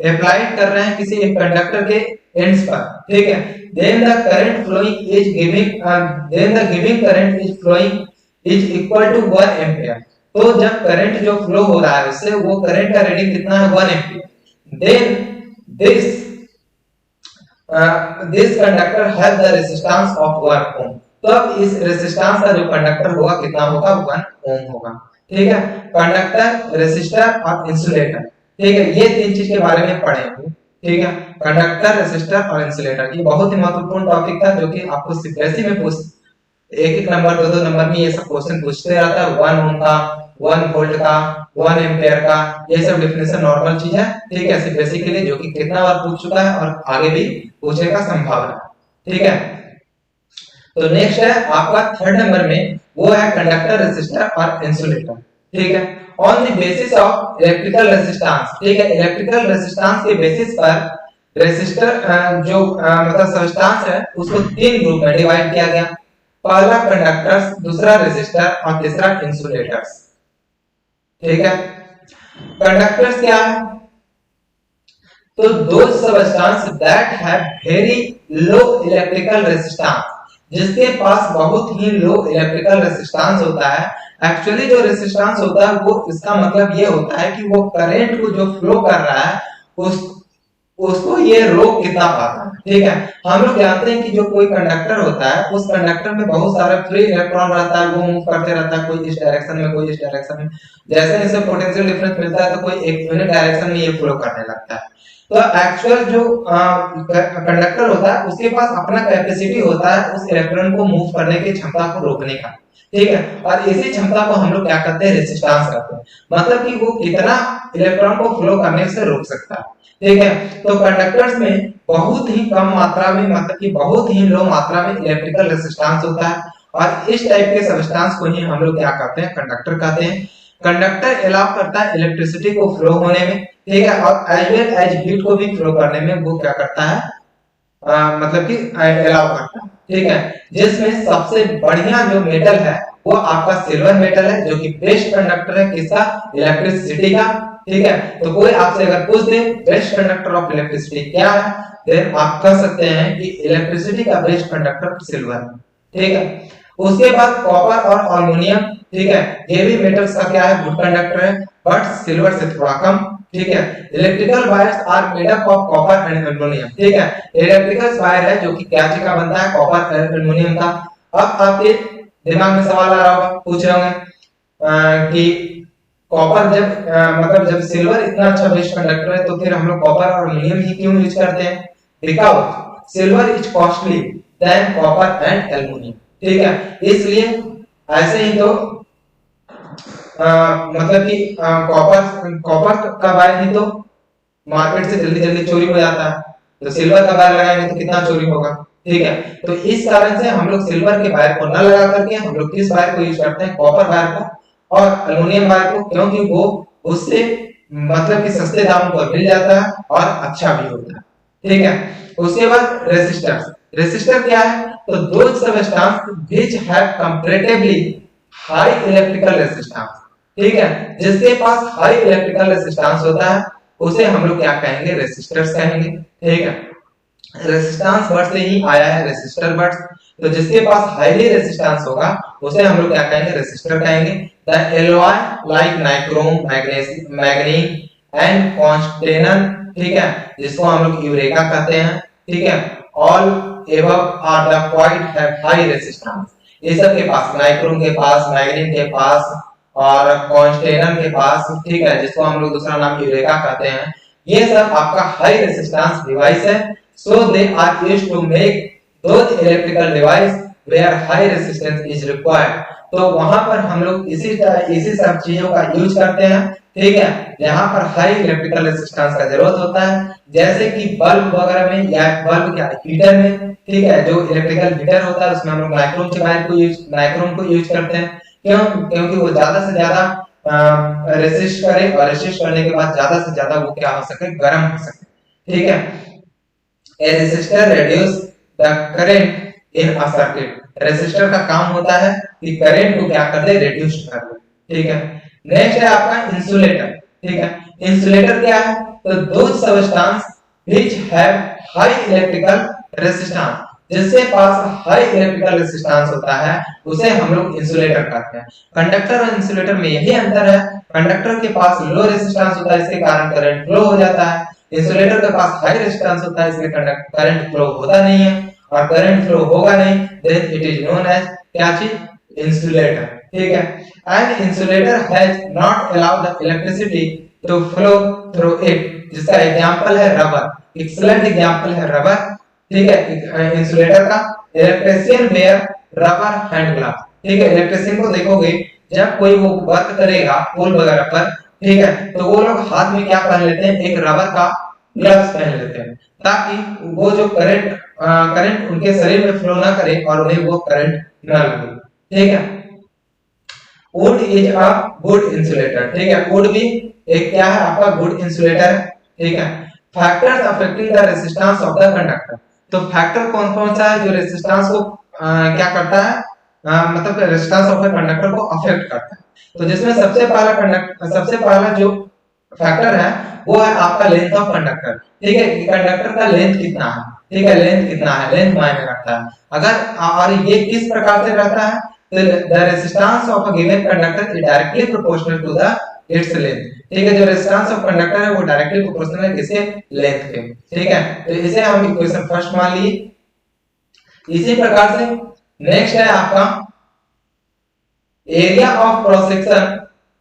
applied कर रहे हैं किसी एक कंडक्टर के एंड्स पर, ठीक है। Then the current flowing is giving then the giving current is flowing is equal to 1 ampere. तो जब करंट जो फ्लो हो रहा है उससे वो करंट का रीडिंग कितना है 1 ampere. Then this conductor have the resistance of 1 ohm. तो अब इस रेजिस्टेंस का जो कंडक्टर होगा कितना होगा, 1 ओम होगा, ठीक है। कंडक्टर, रेसिस्टर और इंसुलेटर, ठीक है, ये 3 चीज के बारे में पढ़े हैं, ठीक है। कंडक्टर, रेसिस्टर और इंसुलेटर, ये बहुत ही महत्वपूर्ण टॉपिक था जो कि आपको सीबीएसई में एक नंबर 2 नंबर में ये सब क्वेश्चन पूछते रहता है। 1 ओम का, 1 वोल्ट का, 1 एम्पीयर का, ये सब डेफिनेशन नॉर्मल चीज है, ठीक है, सीबीएसई के लिए, जो कि कितना बार पूछ चुका है और आगे भी पूछने का संभावना, ठीक है। तो नेक्स्ट है आपका 3rd नंबर में, वो है कंडक्टर, रेसिस्टर और इंसुलेटर, ठीक है। On the basis of electrical resistance, ठीक है, इलेक्ट्रिकल रेजिस्टेंस के बेसिस पर रेसिस्टर जो मतलब सबस्टेंस है उसको 3 ग्रुप में डिवाइड किया गया। पहला कंडक्टर्स, दूसरा रेसिस्टर और तीसरा इंसुलेटर्स। ठीक है, कंडक्टर्स क्या है? तो those substances that have very low electrical resistance, जिसके पास बहुत ही लो इलेक्ट्रिकल रेजिस्टेंस होता है। एक्चुअली जो रेजिस्टेंस होता है वो, इसका मतलब ये होता है कि वो करंट को जो फ्लो कर रहा है उस उसको ये रोक कितना पाता है। ठीक है, हम लोग जानते हैं कि जो कोई कंडक्टर होता है उस कंडक्टर में बहुत सारा फ्री इलेक्ट्रॉन रहता है, वो मूव करते रहता है, कोई इस डायरेक्शन में कोई इस डायरेक्शन में। जैसे जैसे पोटेंशियल डिफरेंस मिलता है तो कोई एक यूनिट डायरेक्शन में ये फ्लो करने लगता है। तो एक्चुअल जो कंडक्टर होता है उसके पास अपना कैपेसिटी होता है उस इलेक्ट्रॉन को मूव करने की क्षमता को रोकने का। ठीक है, और इसी क्षमता को हम लोग क्या करते हैं, रेजिस्टेंस कहते हैं। मतलब कि वो कितना इलेक्ट्रॉन को फ्लो करने से रोक सकता है। ठीक है, तो कंडक्टर्स में बहुत ही कम मात्रा में, मतलब कि बहुत ही लो मात्रा में इलेक्ट्रिकल रेजिस्टेंस होता है, और इस टाइप के सब्सटेंस को ही हम लोग क्या कहते हैं, कंडक्टर कहते हैं। कंडक्टर अलाउ करता है इलेक्ट्रिसिटी को फ्लो होने में। ठीक है, और एज वेल एज हीट को भी फ्लो करने में वो क्या करता है, मतलब कि अलाउ करता है। ठीक है, जिसमें सबसे बढ़िया जो मेटल है वो आपका सिल्वर मेटल है, जो कि बेस्ट कंडक्टर है किसका, इलेक्ट्रिसिटी का। ठीक है, तो कोई आपसे अगर पूछ दे बेस्ट कंडक्टर ऑफ इलेक्ट्रिसिटी क्या है, फिर आप कह सकते हैं कि इलेक्ट्रिसिटी का बेस्ट कंडक्टर सिल्वर। ठीक है, उसके बाद कॉपर और एल्युमिनियम। ठीक है, ये भी मेटल्स का क्या है, गुड कंडक्टर है, बट सिल्वर से थोड़ा कम। ठीक है, electrical wires are made up of copper and aluminium. ठीक है, इलेक्ट्रिकल वायर है जो कि क्या चीज का बनता है, कॉपर एंड एल्युमिनियम का। अब आपके दिमाग में सवाल आ रहा होगा, पूछ रहे होंगे कि कॉपर जब मतलब जब सिल्वर इतना अच्छा बेस्ट कंडक्टर है तो फिर हम लोग कॉपर और एल्युमिनियम ही क्यों यूज करते हैं? Because silver is costly than copper and aluminium. ठीक है, इसलिए ऐसे ही तो मतलब कि कॉपर कॉपर का वायर ही तो मार्केट से जल्दी जल्दी चोरी हो जाता है, तो सिल्वर का वायर लगाएंगे तो कितना चोरी होगा। ठीक है, तो इस कारण से हम लोग सिल्वर के वायर को न लगा करके हम लोग किस वायर को यूज करते हैं, कॉपर वायर को और एल्युमिनियम वायर को, क्योंकि वो उससे मतलब कि सस्ते दाम पर मिल जाता है और अच्छा भी होता है। ठीक है, उसके बाद रेसिस्टर। रेसिस्टर क्या है, तो दो substance which have comparatively high electrical resistance. ठीक है, जिसके पास हाई इलेक्ट्रिकल रेजिस्टेंस होता है उसे हम लोग क्या कहेंगे, रेसिस्टर्स कहेंगे। ठीक है, रेजिस्टेंस वर्ड से ही आया है रेसिस्टर वर्ड, तो जिसके पास हाईली रेजिस्टेंस होगा उसे हम लोग क्या कहेंगे, रेसिस्टर कहेंगे। The alloy like nichrome, manganese and tungsten. ठीक है, जिसको हम लोग यूरेका कहते हैं। ठीक है, all above are the quite have high resistance. ये सब के पास, नाइक्रोम के पास, मैग्नीज के पास और टंगस्टन के पास, ठीक है, जिसको हम लोग दूसरा नाम यूरेका कहते हैं, ये सब आपका हाई रेजिस्टेंस डिवाइस है। So they are used to make those electrical device where high resistance is required. तो वहां पर हम लोग इसी सब चीजों का यूज करते हैं। ठीक है, जहां पर हाई इलेक्ट्रिकल रेजिस्टेंस का जरूरत होता है, जैसे कि बल्ब वगैरह में, या बल्ब क्या हीटर में। ठीक है, जो इलेक्ट्रिकल हीटर होता है उसमें हम लोग नाइक्रोम को यूज करते हैं। क्यों? क्योंकि वो ज्यादा से ज्यादा रेसिस्ट करे, और रेसिस्ट करने के बाद ज्यादा से ज्यादा वो क्या हो सके, गर्म हो सके। ठीक है, A resistor reduce the current in a circuit. Resistor का काम होता है कि करंट को क्या कर दे, रिड्यूस कर दे। ठीक है, नेक्स्ट है आपका इंसुलेटर। ठीक है, इंसुलेटर क्या है, तो दो substance which have high electrical resistance, जिसके पास हाई इलेक्ट्रिकल रेजिस्टेंस होता है उसे हम लोग इंसुलेटर कहते हैं। कंडक्टर और इंसुलेटर में यही अंतर है, कंडक्टर के पास लो रेजिस्टेंस होता है, इसके कारण करंट फ्लो हो जाता है। इंसुलेटर के पास हाई रेजिस्टेंस होता है, इसलिए करंट फ्लो होता नहीं है, और करंट फ्लो होगा नहीं, then it is known as क्या चीज, इंसुलेटर। ठीक है, and insulator has not allowed the electricity to flow through it, जिसका एग्जांपल है रबर। एक्सीलेंट एग्जांपल है रबर। ठीक है, इंसुलेटर का। Electrician wear rubber hand gloves. ठीक है, इलेक्ट्रिशियन को देखोगे जब कोई वो वर्क करेगा पोल वगैरह पर, ठीक है, तो वो लोग हाथ में क्या पहन लेते हैं, एक रबर का ग्लव्स पहन लेते हैं, ताकि वो जो करंट उनके शरीर में फ्लो ना करे और उन्हें वो करंट ना लगे। ठीक है, would is a good insulator. ठीक है, वुड भी एक क्या है, आपका गुड इंसुलेटर है। ठीक है, factors affecting the resistance of the conductor. तो फैक्टर कौन कौन सा है जो रेजिस्टेंस को क्या करता है, मतलब रेजिस्टेंस ऑफ ए कंडक्टर को अफेक्ट करता है। तो जिसमें सबसे पहला जो फैक्टर है वो है आपका लेंथ ऑफ कंडक्टर। ठीक है, कि कंडक्टर का लेंथ कितना है। ठीक है, लेंथ कितना है, लेंथ मायने रखता है। अगर और ये किस प्रकार से रहता है, तो the resistance of a given conductor is directly proportional to the its length. ठीक है, जो रेजिस्टेंस ऑफ कंडक्टर है वो डायरेक्टली प्रोपोर्शनल है किसके, लेंथ के। ठीक है, तो इसे हम इक्वेशन फर्स्ट मान लिए। इसी प्रकार से नेक्स्ट है आपका area of cross section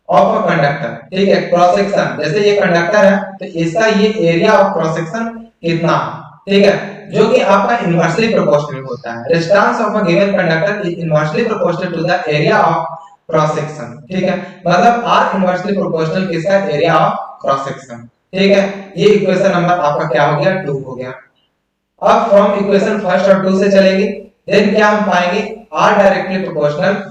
of a conductor. ठीक है, क्रॉस सेक्शन, जैसे ये कंडक्टर है तो इसका ये एरिया ऑफ क्रॉस सेक्शन कितना, ठीक है, जो कि आपका इनवर्सली प्रोपोर्शनल होता है। Resistance of a given conductor is inversely proportional to the area of cross section. ठीक है, मतलब आर इनवर्सली प्रोपोर्शनल किसका, एरिया ऑफ क्रॉस सेक्शन। ठीक है, ये इक्वेशन नंबर आपका क्या हो गया, 2 हो गया। अब फ्रॉम इक्वेशन फर्स्ट और 2 से चलेंगे, देन क्या हम पाएंगे, r directly proportional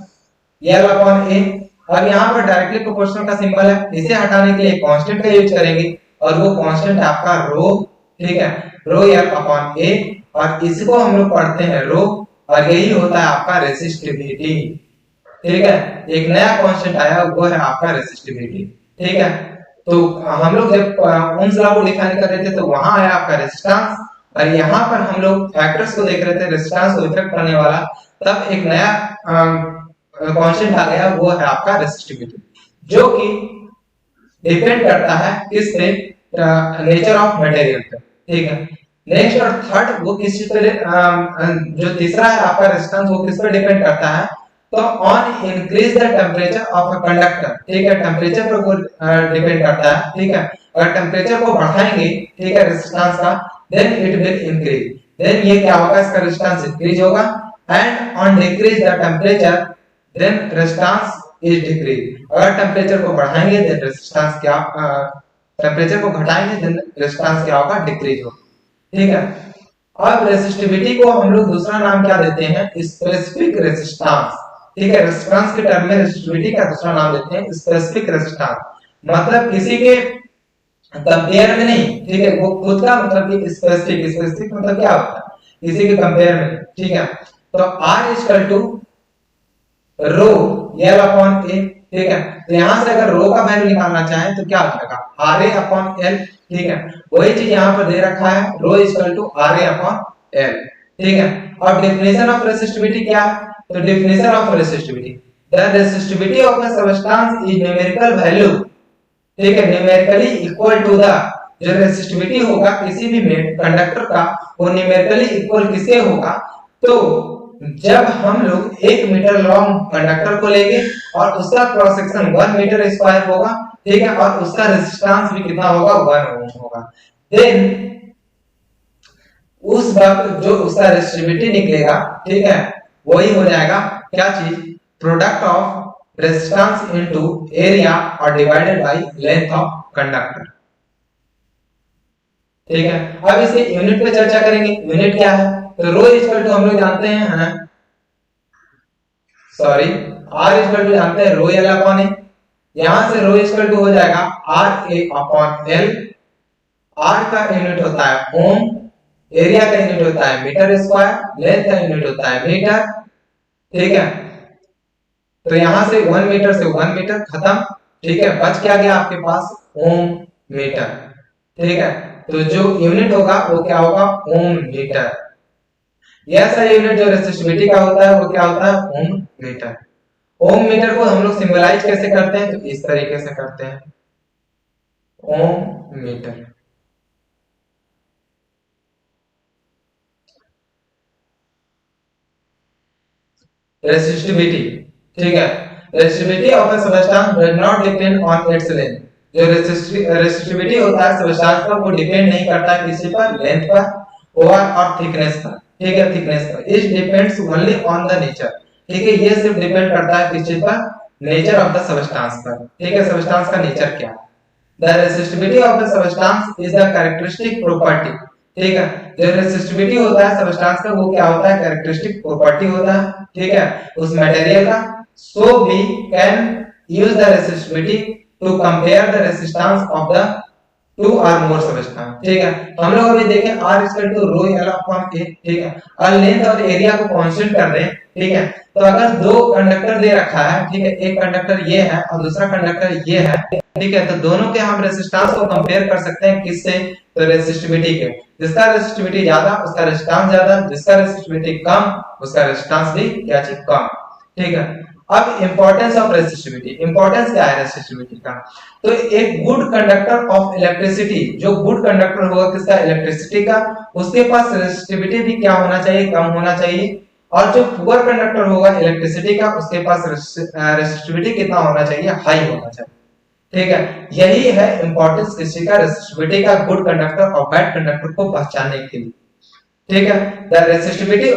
L upon A. अब यहाँ पर डायरेक्टली प्रोपोर्शनल का सिंबल है, इसे हटाने के लिए कांस्टेंट का यूज करेंगे और वो कांस्टेंट आपका रो। ठीक है, रो L अपॉन ए, और इसको हम लोग पढ़ते हैं रो, और यही होता है आपका रेसिस्टिविटी। ठीक है, एक नया कांस्टेंट आया वो है आपका रेसिस्टिविटी। ठीक है, तो हम लोग जब ओम्स लॉ को डिफाइन कर रहे थे तो वहां आया आपका रेजिस्टेंस, और यहाँ पर हम लोग फैक्टर्स को देख रहे थे रेजिस्टेंस को इफेक्ट करने वाला, तब एक नया कांस्टेंट आ गया, वो है आपका रेसिस्टिविटी, जो कि डिपेंड करता है किस पे, नेचर ऑफ मटेरियल पे। ठीक है, नेक्स्ट और थर्ड वो किस पे, जो तीसरा है आपका रेजिस्टेंस, वो किस पे डिपेंड करता है, तो on increase the temperature of a conductor. ठीक है, टेम्परेचर पर वो डिपेंड करता है। ठीक है, अगर टेम्परेचर को बढ़ाएंगे, ठीक है, रेजिस्टेंस का, then it will increase, then ये क्या होगा, इसका रेजिस्टेंस इंक्रीज होगा, and on decrease the temperature then resistance is decrease. अगर टेम्परेचर को बढ़ाएंगे देन रेजिस्टेंस क्या, टेम्परेचर को घटाएंगे देन रेजिस्टेंस क्या होगा, डिक्रीज होगा। ठीक है, अब रेसिस्टिविटी को हम लोग दूसरा नाम क्या देते हैं, स्पेसिफिक रेजिस्टेंस। ठीक है, रेजिस्टेंस के टर्म में रेसिस्टिविटी का दूसरा नाम देते हैं स्पेसिफिक रेजिस्टेंस, मतलब किसी के कंपेयर में नहीं। ठीक है, वो खुद का मतलब कि स्पेसिफिक, स्पेसिफिक मतलब क्या होता है, किसी के कंपेयर में। ठीक है, तो R equal to rho L upon A. ठीक है, तो यहां से अगर रो का वैल्यू निकालना चाहें तो क्या हो जाएगा, RA अपॉन L। ठीक है, वही चीज यहां पर दे रखा है, rho equal to RA upon L। ठीक है, और डेफिनेशन ऑफ रेसिस्टिविटी क्या है, तो definition of resistivity, the resistivity of a substance is numerical value. ठीक है, न्यूमेरिकली इक्वल टू द, जो रेसिस्टिविटी होगा किसी भी कंडक्टर का, वो न्यूमेरिकली इक्वल किसके होगा, तो जब हम लोग 1 मीटर लॉन्ग कंडक्टर को लेंगे और उसका क्रॉस सेक्शन 1 मीटर स्क्वायर होगा। ठीक है, और उसका रेजिस्टेंस भी कितना होगा, 1 ओम होगा, देन उस वक्त जो उसका रेसिस्टिविटी निकलेगा, ठीक है, वही हो जाएगा क्या चीज, product of resistance into area और divided by length of conductor. ठीक है, अब इसे यूनिट पे चर्चा करेंगे, यूनिट क्या है, तो रो इक्वल टू हम लोग जानते हैं, सॉरी, आर इक्वल टू जानते हैं रो एल अपॉन ए। यहां से रो इक्वल टू हो जाएगा R A upon L. R का यूनिट होता है ओम, एरिया का यूनिट होता है मीटर स्क्वायर, लेंथ का यूनिट होता है मीटर। ठीक है, तो यहां से 1 मीटर से 1 मीटर खत्म। ठीक है, बच क्या गया आपके पास, ओम मीटर। ठीक है, तो जो यूनिट होगा वो क्या होगा, ओम मीटर। यह सा यूनिट जो रेसिस्टिविटी का होता है वो क्या होता है, ओम मीटर। ओम मीटर को हम लोग सिंबलाइज कैसे करते हैं, तो इस तरीके से करते हैं, ओम मीटर। रेसिस्टिविटी, ठीक है, resistivity of a substance does not depend on its length. जो रेसिस्टिविटी होता है सब्सटेंस का, वो डिपेंड नहीं करता किसी पर, लेंथ पर और थिकनेस पर। ठीक है, थिकनेस पर, it depends only on the nature. ठीक है, ये सिर्फ डिपेंड करता है किस चीज पर, नेचर ऑफ द सब्सटेंस पर। ठीक है, सब्सटेंस का नेचर क्या है, the resistivity of the substance is the characteristic property. ठीक है, जो रेसिस्टिविटी होता है सब्सटेंस का, वो क्या होता है, कैरेक्टरिस्टिक प्रॉपर्टी होता है। ठीक है, उस मटेरियल का, so we can use the resistivity to compare the resistance of the two or more substance, ठीक है। हम लोग अभी देखें r equal to rho L upon A, ठीक है, और लेंथ और एरिया को कांस्टेंट कर दें, ठीक है। तो अगर दो कंडक्टर दे रखा है, ठीक है, एक कंडक्टर ये है और दूसरा कंडक्टर ये है, ठीक है, तो दोनों के हम रेजिस्टेंस को कंपेयर कर सकते हैं किससे, तो रेजिस्टिविटी के। जिसका रेजिस्टिविटी ज्यादा उसका रेजिस्टेंस ज्यादा, जिसका रेजिस्टिविटी कम उसका रेजिस्टेंस भी क्या चीज कम, ठीक है। अब इंपॉर्टेंस ऑफ रेजिस्टिविटी, इंपॉर्टेंस क्या है रेजिस्टिविटी का, तो एक गुड कंडक्टर ऑफ इलेक्ट्रिसिटी, जो गुड कंडक्टर होगा किसका, इलेक्ट्रिसिटी का, उसके पास रेजिस्टिविटी भी क्या होना चाहिए, कम होना चाहिए। और जो पुअर कंडक्टर होगा इलेक्ट्रिसिटी का, उसके पास रेजिस्टिविटी कितना होना चाहिए, हाई होना चाहिए, ठीक है। यही है इंपॉर्टेंस किसी का, रेजिस्टिविटी का, गुड कंडक्टर और बैड कंडक्टर को पहचानने के लिए, ठीक है। The resistivity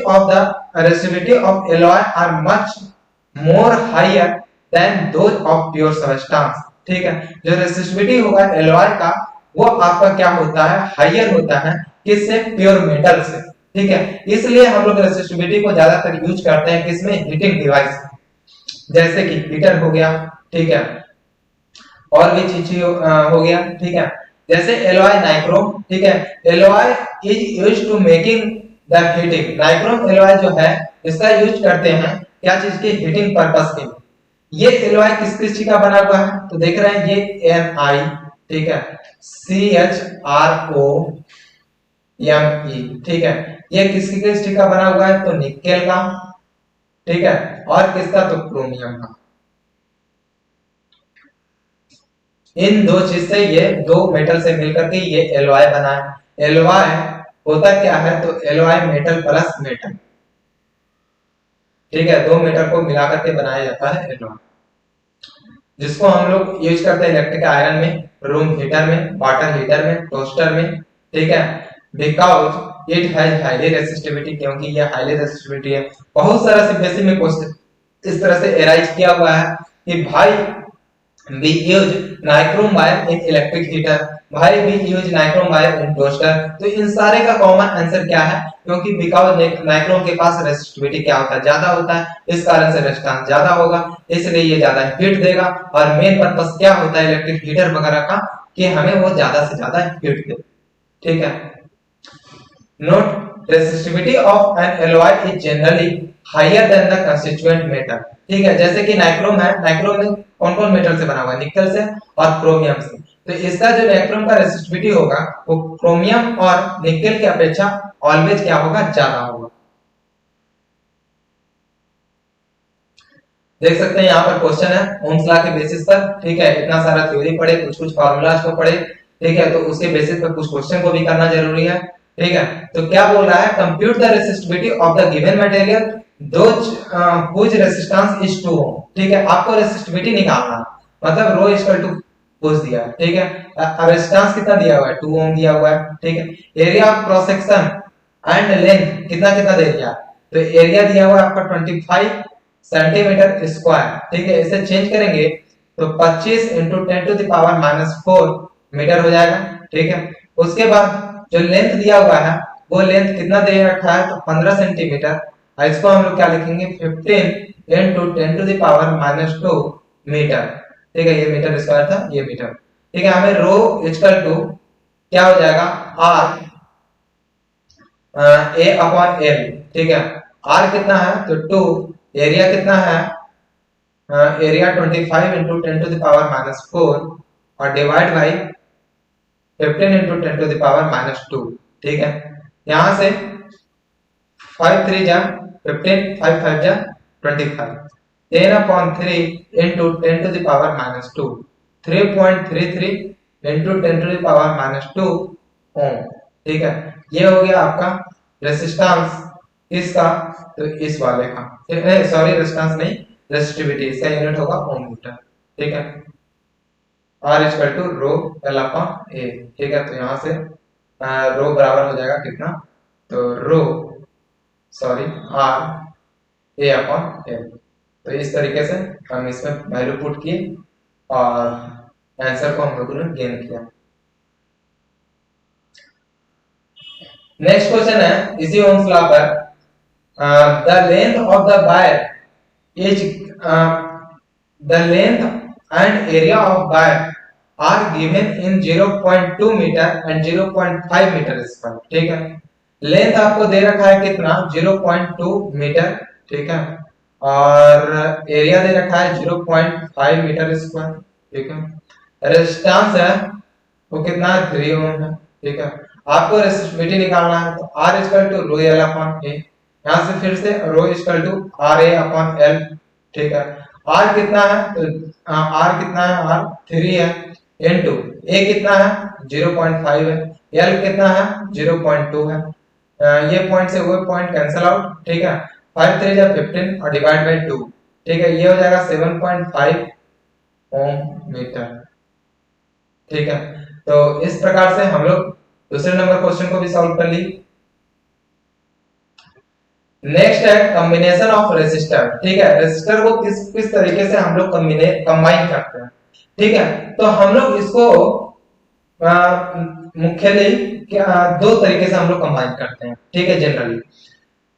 of alloy are much more higher than those of pure substance, ठीक है। जो रेजिस्टिविटी होगा एलॉय का वो आपका क्या होता है, हायर होता है, किससे, प्योर मेटल से, ठीक है। इसलिए हम लोग रेजिस्टिविटी को ज्यादातर यूज करते हैं किसमें, हीटिंग डिवाइस, जैसे कि हीटर हो गया, ठीक है, और भी चीज हो गया, ठीक है, जैसे एलॉय नाइक्रोम, ठीक है। Alloy is used to making the heating, nichrome alloy जो है इसका यूज करते हैं क्या चीज के, हीटिंग पर्पस के लिए। ये एलॉय किस किस चीज का बना हुआ है, तो देख रहे हैं ये Ni, ठीक है, CHROMe, ठीक है, ये किस किस चीज का बना हुआ है, तो निकेल का, ठीक है, और किसका, तो क्रोमियम का। इन दो चीज से, ये दो मेटल से मिलकर के ये एलॉय बना है। एलॉय होता क्या है, तो एलॉय मेटल प्लस मेटल, ठीक है, दो मेटल को मिलाकर के बनाया जाता है एलॉय, जिसको हम लोग यूज करते हैं इलेक्ट्रिक आयरन में, रूम हीटर में, वाटर हीटर में, टोस्टर में, ठीक है। Because it has highly resistivity, क्योंकि ये हाईली रेसिस्टिविटी है। बहुत सारा सीबीएसई में क्वेश्चन इस तरह से एराइज किया हुआ है कि भाई we use nichrome wire in electric heater, भाई we use nichrome wire in toaster। तो इन सारे का कॉमन आंसर क्या है, क्योंकि बिकॉज नाइक्रोम के पास रेसिस्टिविटी क्या होता है, ज्यादा होता है, इस कारण से रेजिस्टेंस ज्यादा होगा, इसलिए ये ज्यादा हीट देगा। और मेन पर्पस क्या होता है इलेक्ट्रिक हीटर वगैरह का, कि हमें वो ज्यादा से ज्यादा हीट दे, ठीक है। Note, resistivity of an alloy is generally higher than the constituent metal, ठीक है। जैसे कि नाइक्रोम है, नाइक्रोम में कौन कौन मेटल से बना हुआ है, निकल से और क्रोमियम से, तो इसका जो नाइक्रोम का रेसिस्टिविटी होगा वो क्रोमियम और निकल की अपेक्षा ऑलवेज क्या होगा, ज्यादा होगा। देख सकते हैं यहाँ पर क्वेश्चन है ओम्स लॉ के बेसिस पर, ठीक है, इतना सारा थ्योरी पढ़े, कुछ कुछ फार्मूलाज को पढ़े, ठीक है, तो उसके बेसिस पर कुछ क्वेश्चन को भी करना जरूरी है, ठीक है। तो क्या बोल रहा है, compute the resistivity of the given material those which resistance is 2 ओम, ठीक है, आपको रेसिस्टिविटी निकालना, मतलब रो इक्वल टू पूछ दिया, ठीक है। अब रेजिस्टेंस कितना दिया हुआ है, 2 ओम दिया हुआ है, ठीक है। Area of cross section and length कितना कितना दे दिया, तो एरिया दिया हुआ है आपका 25 सेंटीमीटर स्क्वायर, ठीक है। इसे चेंज करेंगे तो 25 × 10⁻⁴ मीटर हो जाएगा, ठीक है। उसके बाद जो लेंथ दिया हुआ है वो लेंथ कितना दे रखा है, तो 15 सेंटीमीटर, और इसको हम लोग क्या लिखेंगे, 15 × 10⁻⁻2 मीटर, ठीक है, ये मीटर स्क्वायर था, ये मीटर, ठीक है। हमें रो इक्वल टू क्या हो जाएगा, r A/L, ठीक है। r कितना है, तो 2, एरिया कितना है, एरिया 25 × 10⁻⁴ और डिवाइड बाय 15 × 10⁻², ठीक है। यहां से 5 3 जा 15, 5 5 जा 25, 10/3 × 10⁻², 3.33 × 10⁻² ओम, ठीक है। ये हो गया आपका रेजिस्टेंस इसका, तो इस वाले का, सॉरी रेजिस्टेंस नहीं, रेजिस्टिविटी, इसका यूनिट होगा ओम मीटर, ठीक है। R equal to rho L upon A, ठीक है। तो यहां से रो बराबर हो जाएगा कितना, तो rho sorry R A upon L। तो इस तरीके से हम इसमें वैल्यू पुट किए और आंसर को हम लोगों ने गेन किया। नेक्स्ट क्वेश्चन है इसी ओम्स लॉ पर, the length of the wire is the length and area of wire are given in 0.2 metre and 0.5 metre square, ठीक है। लेंथ आपको दे रखा है कितना, 0.2 मीटर, ठीक है, और एरिया दे रखा है 0.5 मीटर स्क्वायर, ठीक है। रेजिस्टेंस है वो कितना है, 3 ओम है, ठीक है। आपको रेसिस्टिविटी निकालना है, तो R equal to rho L upon A, यहां से फिर से rho equal to R A upon L, ठीक है। R कितना है, तो R कितना है, R 3 है, इनटू ए कितना है 0.5 है, L कितना है 0.2 है, ये पॉइंट से वो पॉइंट कैंसिल आउट, ठीक है। 5 3 जा 15 और डिवाइड बाय 2, ठीक है, ये हो जाएगा 7.5 ओम मीटर, ठीक है। तो इस प्रकार से हम लोग दूसरे नंबर क्वेश्चन को भी सॉल्व कर ली। नेक्स्ट है कॉम्बिनेशन ऑफ रेसिस्टर, ठीक है। रेसिस्टर को किस किस तरीके से हम लोग कंबाइन करते हैं, ठीक है। तो हम लोग इसको मुख्यतः दो तरीके से हम लोग कंबाइन करते हैं, ठीक है, जनरली।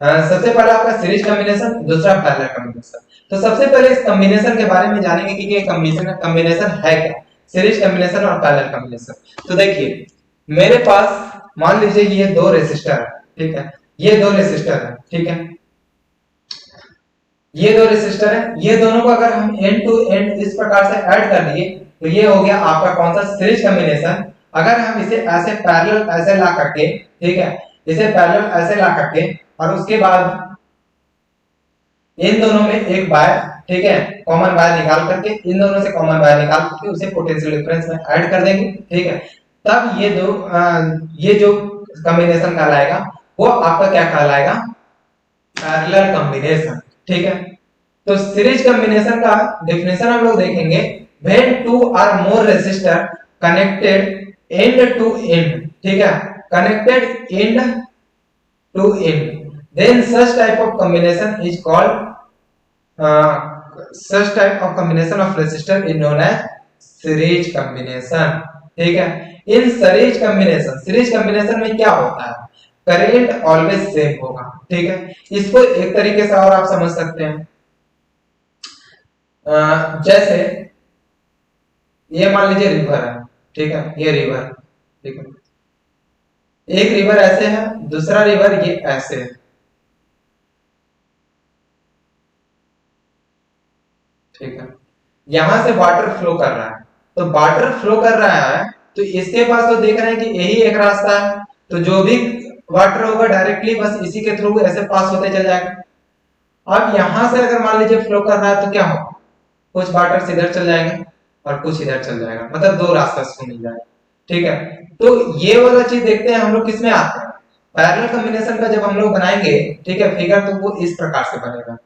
सबसे पहला आपका सीरीज कॉम्बिनेशन, दूसरा पैरेलल कॉम्बिनेशन। तो सबसे पहले इस कॉम्बिनेशन के बारे में जानेंगे कि ये कॉम्बिनेशन है क्या, सीरीज कॉम्बिनेशन और पैरेलल कॉम्बिनेशन। तो देखिए मेरे पास मान लीजिए ये दो रेसिस्टर है, ठीक है, ये दो रेसिस्टर है, ठीक है, ये दो रेसिस्टर है, ये दोनों को अगर हम एंड टू एंड इस प्रकार से ऐड कर दिए तो ये हो गया आपका कौन सा, सीरीज कॉम्बिनेशन। अगर हम इसे ऐसे पैरेलल ऐसे ला करके, ठीक है, इसे पैरेलल ऐसे ला करके और उसके बाद इन दोनों में एक वायर, ठीक है, कॉमन वायर निकाल करके, इन दोनों से कॉमन वायर निकाल करके उसे पोटेंशियल डिफरेंस में ऐड कर देंगे, ठीक है। तब ये जो कॉम्बिनेशन कहलाएगा वो आपका क्या कहलाएगा, पैरेलल कॉम्बिनेशन, ठीक है। तो सीरीज कॉम्बिनेशन का डेफिनेशन हम लोग देखेंगे, when two or more resistor connected end to end, ठीक है, connected end to end, then such type of combination is called such type of combination of resistor is known as series combination, ठीक है। In series combination में क्या होता है, current always same होगा, ठीक है। इसको एक तरीके से और आप समझ सकते हैं, जैसे ये मान लीजिए रिवर है, ठीक है, ये रिवर, ठीक है, एक रिवर ऐसे है, दूसरा रिवर ये ऐसे है, ठीक है। यहां से वाटर फ्लो कर रहा है, तो वाटर फ्लो कर रहा है तो इसके पास तो देख रहे हैं कि यही एक रास्ता है, तो जो भी वाटर होगा डायरेक्टली बस इसी के थ्रू ऐसे पास होते चल जाएगा। अब यहां से अगर मान लीजिए फ्लो कर रहा है तो क्या होगा, कुछ वाटर इधर चल जाएंगे और कुछ इधर चल जाएगा, मतलब दो रास्ता इसको मिल जाएगा, ठीक है। तो ये वाला चीज देखते हैं हम लोग किसमें आता है, पैरेलल कॉम्बिनेशन का जब हम लोग बनाएंगे, ठीक है, फिगर तो वो इस प्रकार से बनेगा,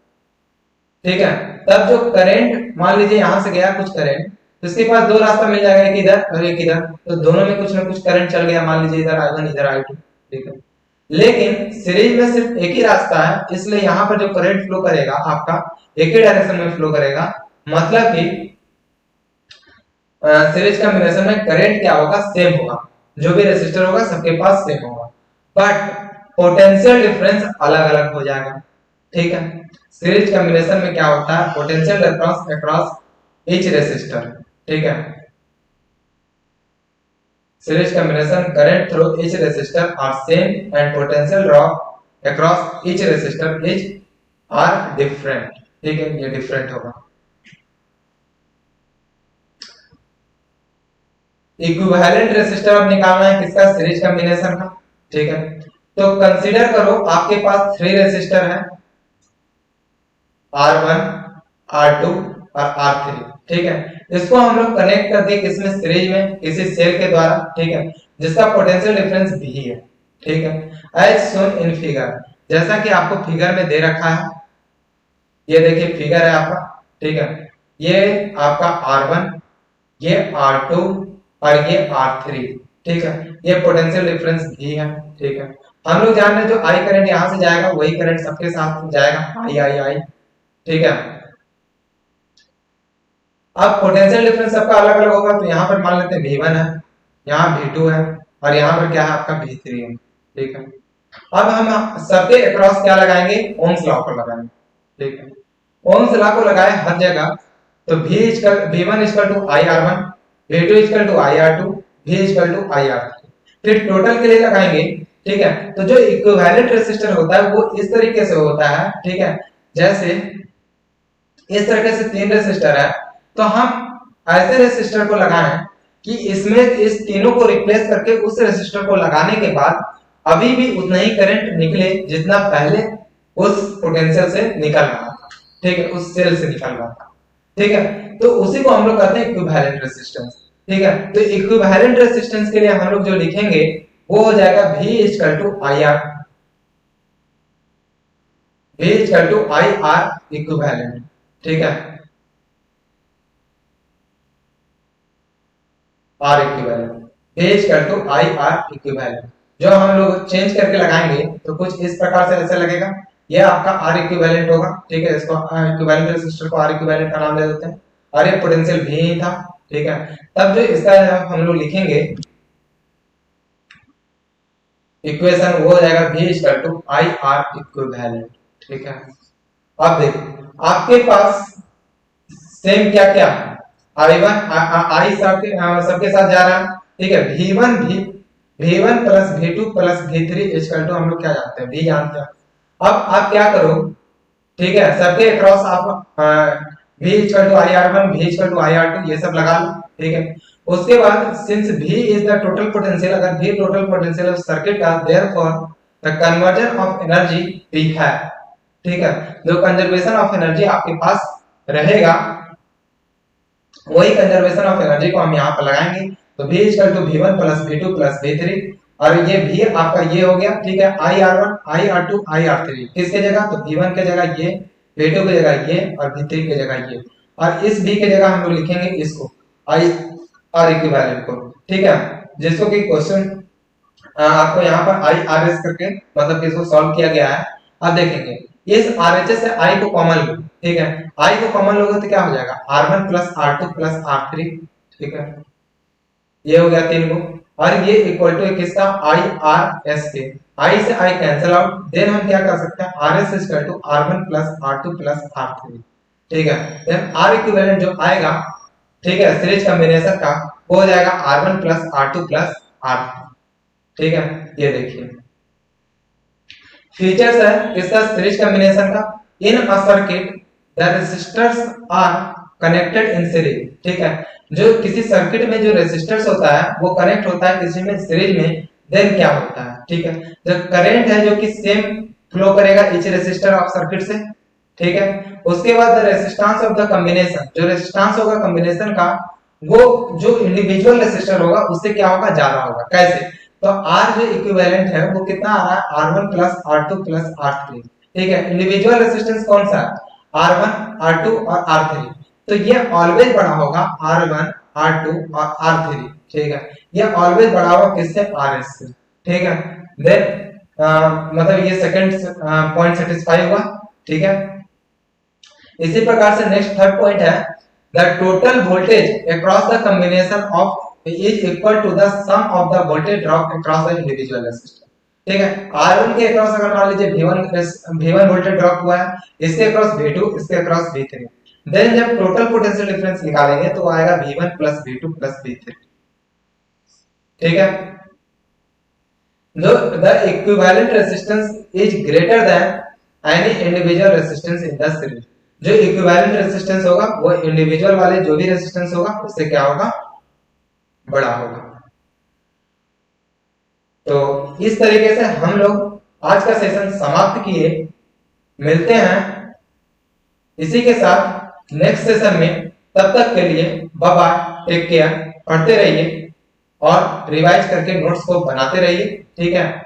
ठीक है। तब जो करंट मान लीजिए यहां से गया कुछ करंट, तो इसके पास दो रास्ता मिल जाएगा, एक इधर और एक इधर, तो दोनों में कुछ ना कुछ करंट चल गया, मान लीजिए इधर I1 इधर I2, ठीक है। लेकिन सीरीज में सिर्फ एक ही रास्ता है, इसलिए यहां पर जो करंट फ्लो करेगा आपका एक ही डायरेक्शन में फ्लो करेगा, मतलब कि सीरीज कॉम्बिनेशन में करंट क्या होगा, सेम होगा, जो भी रेसिस्टर होगा सबके पास सेम होगा, बट पोटेंशियल डिफरेंस अलग अलग हो जाएगा, ठीक है। सीरीज कॉम्बिनेशन में क्या होता है, potential difference across each resistor, ठीक है। Series combination current through each resistor are same and potential drop across each resistor is are different, ठीक है, ये डिफरेंट होगा। इक्विवेलेंट रेसिस्टर अब निकालना है किसका, सीरीज कॉम्बिनेशन का, ठीक है। तो कंसीडर करो आपके पास 3 रेसिस्टर है, R1 R2 और R3, ठीक है। इसको हम लोग कनेक्ट कर दिए किसमें, सीरीज में, किसी सेल के द्वारा, ठीक है, जिसका पोटेंशियल डिफरेंस भी है, ठीक है, एज शोन इन फिगर, जैसा कि आपको फिगर में दे रखा है, ये देखिए फिगर है आपका, ठीक है, ये आपका R1, ये R2 और ये R3, ठीक है, ये पोटेंशियल डिफरेंस भी है, ठीक है। हम लोग जान रहे हैं जो I करंट यहां से जाएगा वही करंट सबके साथ जाएगा, I, ठीक है। अब पोटेंशियल डिफरेंस सबका अलग अलग होगा, तो यहाँ पर मान लेते हैं V1 है, यहाँ V2 है और यहाँ पर क्या है आपका V3 है, ठीक है। अब हम सबके अक्रॉस क्या लगाएंगे, ओम्स लॉ को लगाएंगे, ठीक है। ओम्स लॉ को लगाए हर जगह, तो V1 I R1 V2 equal to I R two, V equal to I R three. फिर टोटल के लिए लगाएंगे, ठीक है। तो जो इक्विवेलेंट रेसिस्टर होता है वो इस तरीके से होता है, ठीक है। जैसे इस तरीके से तीन रेसिस्टर है, तो हम ऐसे रेसिस्टर को लगाएं कि इसमें इस तीनों को रिप्लेस करके उस रेसिस्टर को लगाने के बाद अभी भी उतना ही करंट निकले जितना पहले उस पोटेंशियल से निकल रहा था, ठीक है, उस सेल से निकल रहा था, ठीक है। तो उसी को हम लोग कहते हैं इक्विवेलेंट रेसिस्टेंस, ठीक है। तो इक्विवेलेंट रेसिस्टेंस के लिए हम लोग जो लिखेंगे वो हो जाएगा V equal to I R, V equal to I R equivalent, ठीक है, R equivalent, V equal to I R equivalent. जो हम लोग चेंज करके लगाएंगे तो कुछ इस प्रकार से ऐसे लगेगा, ये आपका आर इक्विवेलेंट होगा, ठीक है। इसको इक्विवेलेंट रेसिस्टर को आर इक्विवेलेंट का नाम दे देते हैं, और ये पोटेंशियल V ही था, ठीक है। तब जो इसका हम लोग लिखेंगे इक्वेशन वो हो जाएगा V equal to I R equivalent, ठीक है। अब देखो आपके पास सेम क्या क्या है, I1 आई सबके साथ जा रहा है, ठीक है। V1 plus V2 plus V3 equal to हम लोग क्या जानते हैं, V जानते हैं। अब आप क्या करो, ठीक है, सबके अक्रॉस आप V equal to I R one, V equal to I R two ये सब लगा लो, ठीक है। उसके बाद since V is the total potential, अगर V total potential of circuit का, therefore the conversion of energy P है, ठीक है। जो कंजर्वेशन ऑफ एनर्जी आपके पास रहेगा वही कंजर्वेशन ऑफ एनर्जी को हम यहाँ पर लगाएंगे। तो V equal to V1 plus V2 plus V3, और ये V आपका ये हो गया, ठीक है। IR1 IR2 IR3 किसके जगह, तो V1 के जगह ये, V2 के जगह ये, और V3 के जगह ये, और इस V के जगह हम लोग लिखेंगे इसको I R इक्विवेलेंट को, ठीक है। जिसको कि क्वेश्चन आपको यहाँ पर IRS करके मतलब कि इसको सॉल्व किया गया है। अब देखेंगे इस RHS से I को कॉमन लो, ठीक है। I को कॉमन लोगे तो क्या हो जाएगा, R1 plus R2 plus R3, ठीक है। ये हो गया तीन को, और ये इक्वल टू किसका, IRS के। I से I कैंसिल आउट, देन हम क्या कर सकते हैं, RS equal to R1 plus R2 plus R3, ठीक है। देन R इक्विवेलेंट जो आएगा, ठीक है, सीरीज कॉम्बिनेशन का, वो हो जाएगा R1 plus R2 plus R3, ठीक है। ये देखिए फीचर्स है इसका सीरीज कॉम्बिनेशन का, in a circuit the resistors are connected in series, ठीक है। जो किसी सर्किट में जो रेसिस्टर्स होता है वो कनेक्ट होता है किसी में सीरीज में, देन क्या होता है, ठीक है। जो करंट है जो कि सेम फ्लो करेगा ईच रेसिस्टर ऑफ सर्किट से, ठीक है। उसके बाद the resistance of the combination, जो रेजिस्टेंस होगा कॉम्बिनेशन का वो जो इंडिविजुअल रेसिस्टर होगा उससे क्या होगा, ज्यादा होगा। कैसे, तो R जो इक्विवेलेंट है वो कितना आ रहा है, R1 plus R2 plus R3, ठीक है। इंडिविजुअल रेजिस्टेंस कौन सा है, R1 R2 और R3, तो ये ऑलवेज बड़ा होगा R1 R2 और R3, ठीक है। ये ऑलवेज बड़ा होगा किससे, RS से, ठीक है। देन मतलब ये सेकंड पॉइंट सेटिस्फाई हुआ, ठीक है। इसी प्रकार से नेक्स्ट थर्ड पॉइंट है, the total voltage across the combination of is equal to the sum of the voltage drop across the individual resistor, ठीक है। R1 के अक्रॉस अगर मान लीजिए V1 वोल्टेज ड्रॉप हुआ है, इसके अक्रॉस V2, इसके अक्रॉस V3, देन जब टोटल पोटेंशियल डिफरेंस निकालेंगे तो आएगा V1 plus V2 plus V3, ठीक है। The equivalent resistance is greater than any individual resistance in the series, जो इक्विवेलेंट रेजिस्टेंस होगा वो इंडिविजुअल वाले जो भी रेजिस्टेंस होगा उससे क्या होगा, बड़ा होगा। तो इस तरीके से हम लोग आज का सेशन समाप्त किए, मिलते हैं इसी के साथ नेक्स्ट सेशन में। तब तक के लिए बाय बाय, टेक केयर, पढ़ते रहिए और रिवाइज करके नोट्स को बनाते रहिए, ठीक है।